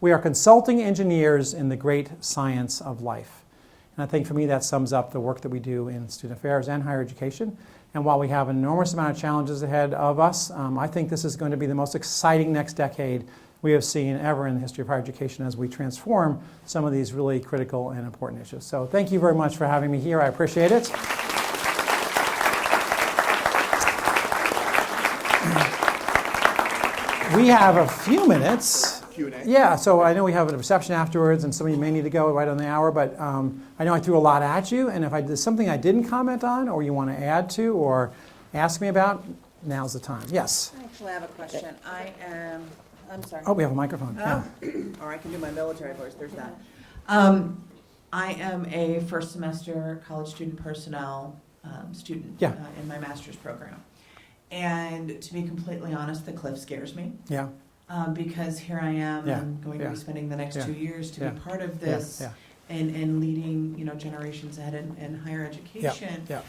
We are consulting engineers in the great science of life. And I think for me that sums up the work that we do in student affairs and higher education. And while we have an enormous amount of challenges ahead of us, I think this is going to be the most exciting next decade we have seen ever in the history of higher education as we transform some of these really critical and important issues. So thank you very much for having me here. I appreciate it. We have a few minutes. Q&A. Yeah, so I know we have a reception afterwards, and some of you may need to go right on the hour, but I know I threw a lot at you, and if there's something I didn't comment on, or you want to add to, or ask me about, now's the time. Yes? I actually have a question. I'm sorry. Oh, we have a microphone. Yeah. Or I can do my military voice, there's that. I am a first semester college student personnel student Yeah. In my master's program. And to be completely honest, the cliff scares me. Yeah. Because here I am, Yeah. I'm going to be spending the next Yeah. 2 years to Yeah. be part of this Yeah. and leading, generations ahead in higher Yeah. education. Yeah.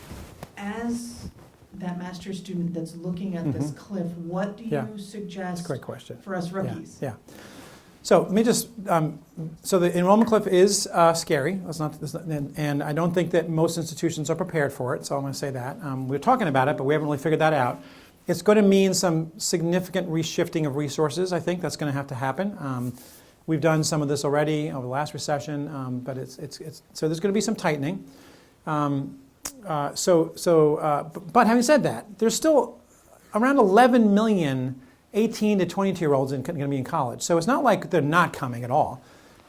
As that master's student that's looking at this cliff, what do you Yeah. That's suggest a great question. for us rookies? Yeah. So let me just, so the enrollment cliff is scary, and I don't think that most institutions are prepared for it, so I'm going to say that. We're talking about it, but we haven't really figured that out. It's going to mean some significant reshifting of resources. I think that's going to have to happen. We've done some of this already over the last recession, but so there's going to be some tightening. But having said that, there's still around 11 million 18 to 22-year-olds going to be in college. So it's not like they're not coming at all.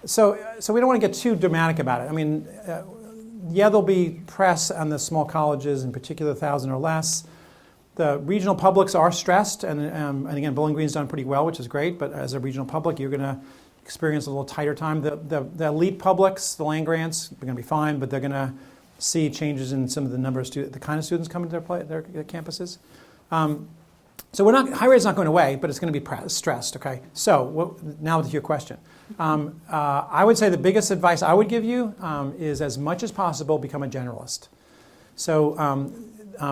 So we don't want to get too dramatic about it. I mean, yeah, there'll be press on the small colleges, in particular 1,000 or less. The regional publics are stressed, and again, Bowling Green's done pretty well, which is great, but as a regional public, you're going to experience a little tighter time. The elite publics, the land grants, are going to be fine, but they're going to see changes in some of the number of students, the kind of students coming to their campuses. So higher ed's not going away, but it's going to be stressed, okay? So now to your question. I would say the biggest advice I would give you is as much as possible become a generalist. So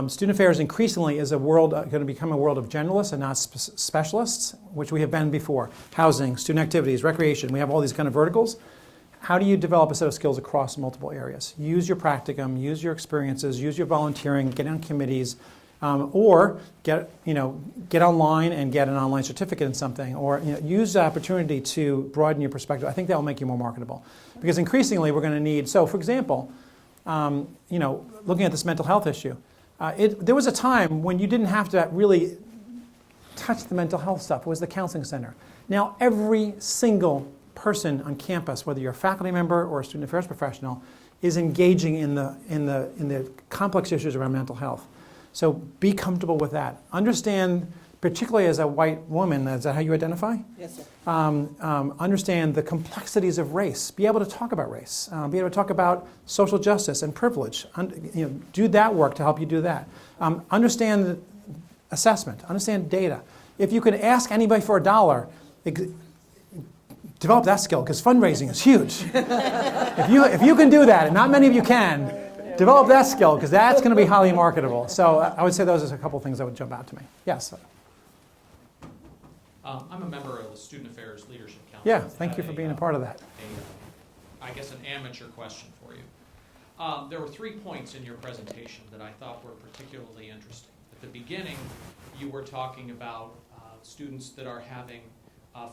student affairs increasingly is a world going to become a world of generalists and not specialists, which we have been before. Housing, student activities, recreation, we have all these kind of verticals. How do you develop a set of skills across multiple areas? Use your practicum, use your experiences, use your volunteering, get on committees, or get online and get an online certificate in something, or use the opportunity to broaden your perspective. I think that will make you more marketable. Because increasingly we're going to need, so for example, looking at this mental health issue, there was a time when you didn't have to really touch the mental health stuff. It was the counseling center. Now every single person on campus, whether you're a faculty member or a student affairs professional, is engaging in the complex issues around mental health. So be comfortable with that. Understand, particularly as a white woman, is that how you identify? Yes, sir. Understand the complexities of race. Be able to talk about race. Be able to talk about social justice and privilege. Do that work to help you do that. Understand assessment. Understand data. If you can ask anybody for $1, develop that skill, because fundraising is huge. If you can do that, and not many of you can, develop that skill, because that's going to be highly marketable. So I would say those are a couple things that would jump out to me. Yes? I'm a member of the Student Affairs Leadership Council. Yeah, thank you for being a part of that. I guess an amateur question for you. There were 3 points in your presentation that I thought were particularly interesting. At the beginning, you were talking about students that are having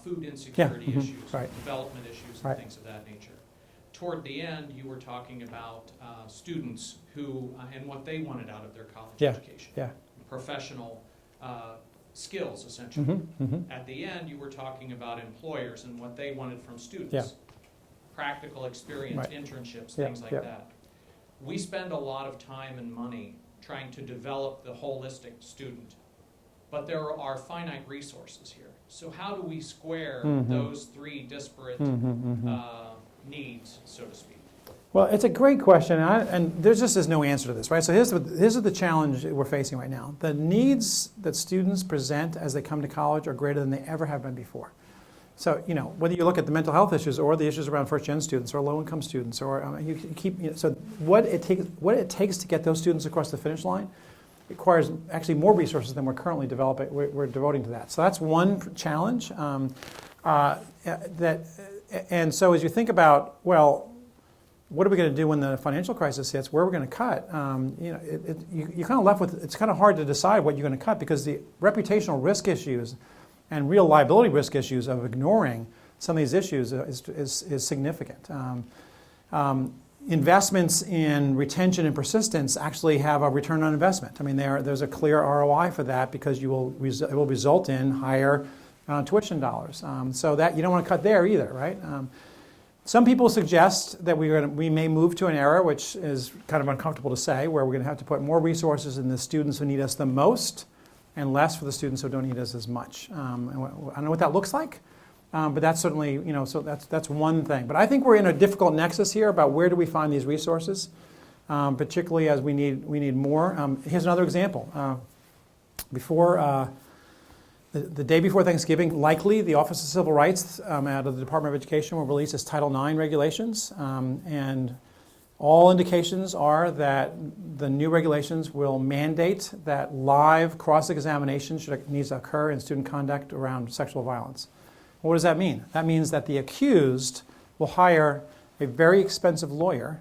food insecurity issues, right. development issues, and Right. things of that nature. Toward the end, you were talking about students who, and what they wanted out of their college education. Yeah. Professional skills, essentially. Mm-hmm, mm-hmm. At the end, you were talking about employers and what they wanted from students. Yeah. Practical experience, Right. internships, Yeah, things like yeah. that. We spend a lot of time and money trying to develop the holistic student, but there are finite resources here. So how do we square those 3 disparate needs, so to speak? Well, it's a great question, and there just is no answer to this, right? So here's the challenge we're facing right now. The needs that students present as they come to college are greater than they ever have been before. So, whether you look at the mental health issues or the issues around first-gen students or low-income students, or so what it takes to get those students across the finish line requires actually more resources than we're currently developing. We're devoting to that. So that's one challenge. And so as you think about, well, what are we going to do when the financial crisis hits? Where are we going to cut? You're kind of left with, it's kind of hard to decide what you're going to cut, because the reputational risk issues and real liability risk issues of ignoring some of these issues is significant. Investments in retention and persistence actually have a return on investment. I mean, there's a clear ROI for that, because it will result in higher tuition dollars. So that you don't want to cut there either, right? Some people suggest that we may move to an era, which is kind of uncomfortable to say, where we're going to have to put more resources in the students who need us the most and less for the students who don't need us as much. I don't know what that looks like, but that's certainly, so that's one thing. But I think we're in a difficult nexus here about where do we find these resources, particularly as we need more. Here's another example. The day before Thanksgiving, likely the Office of Civil Rights out of the Department of Education will release its Title IX regulations, and all indications are that the new regulations will mandate that live cross-examination needs to occur in student conduct around sexual violence. What does that mean? That means that the accused will hire a very expensive lawyer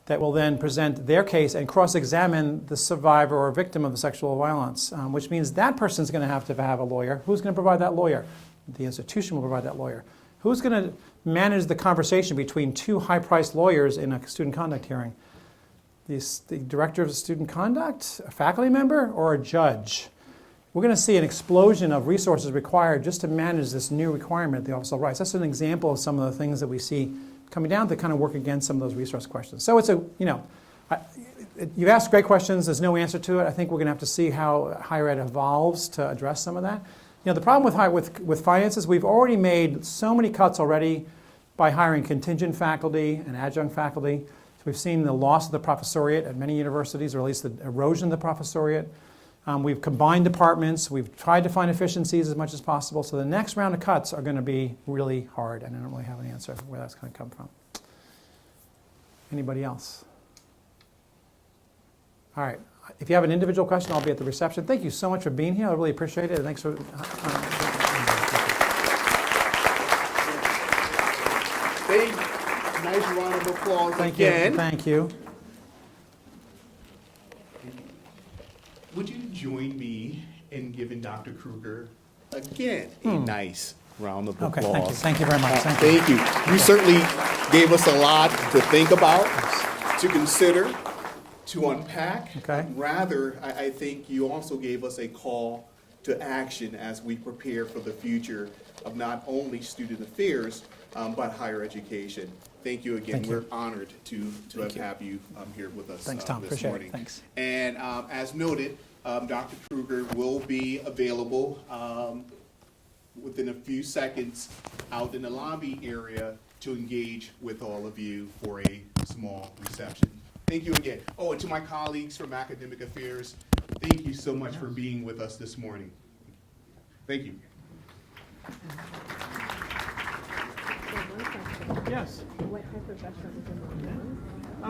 that will then present their case and cross-examine the survivor or victim of the sexual violence, which means that person's going to have a lawyer. Who's going to provide that lawyer? The institution will provide that lawyer. Who's going to manage the conversation between 2 high-priced lawyers in a student conduct hearing? The director of student conduct, a faculty member, or a judge? We're going to see an explosion of resources required just to manage this new requirement at the Office of Civil Rights. That's an example of some of the things that we see coming down to kind of work against some of those resource questions. So it's you've asked great questions. There's no answer to it. I think we're going to have to see how higher ed evolves to address some of that. The problem with finances, we've already made so many cuts already by hiring contingent faculty and adjunct faculty. So we've seen the loss of the professoriate at many universities, or at least the erosion of the professoriate. We've combined departments. We've tried to find efficiencies as much as possible. So the next round of cuts are going to be really hard, and I don't really have an answer for where that's going to come from. Anybody else? All right. If you have an individual question, I'll be at the reception. Thank you so much for being here. I really appreciate it. Thanks for. Nice round of applause Thank again. you. Thank you. Would you join me in giving Dr. Kruger again a nice round of applause? Okay. Thank you. Thank you very much. Thank you. Thank you. You certainly gave us a lot to think about, to consider, to unpack. Okay. Rather, I think you also gave us a call to action as we prepare for the future of not only student affairs, but higher education. Thank you again. Thank you. We're honored to have you here with us Thanks, Tom. this Appreciate morning. it. Thanks. And as noted, Dr. Kruger will be available within a few seconds out in the lobby area to engage with all of you for a small reception. Thank you again. Oh, and to my colleagues from Academic Affairs, thank you so much for being with us this morning. Thank you. Yes. What type of restaurant is in the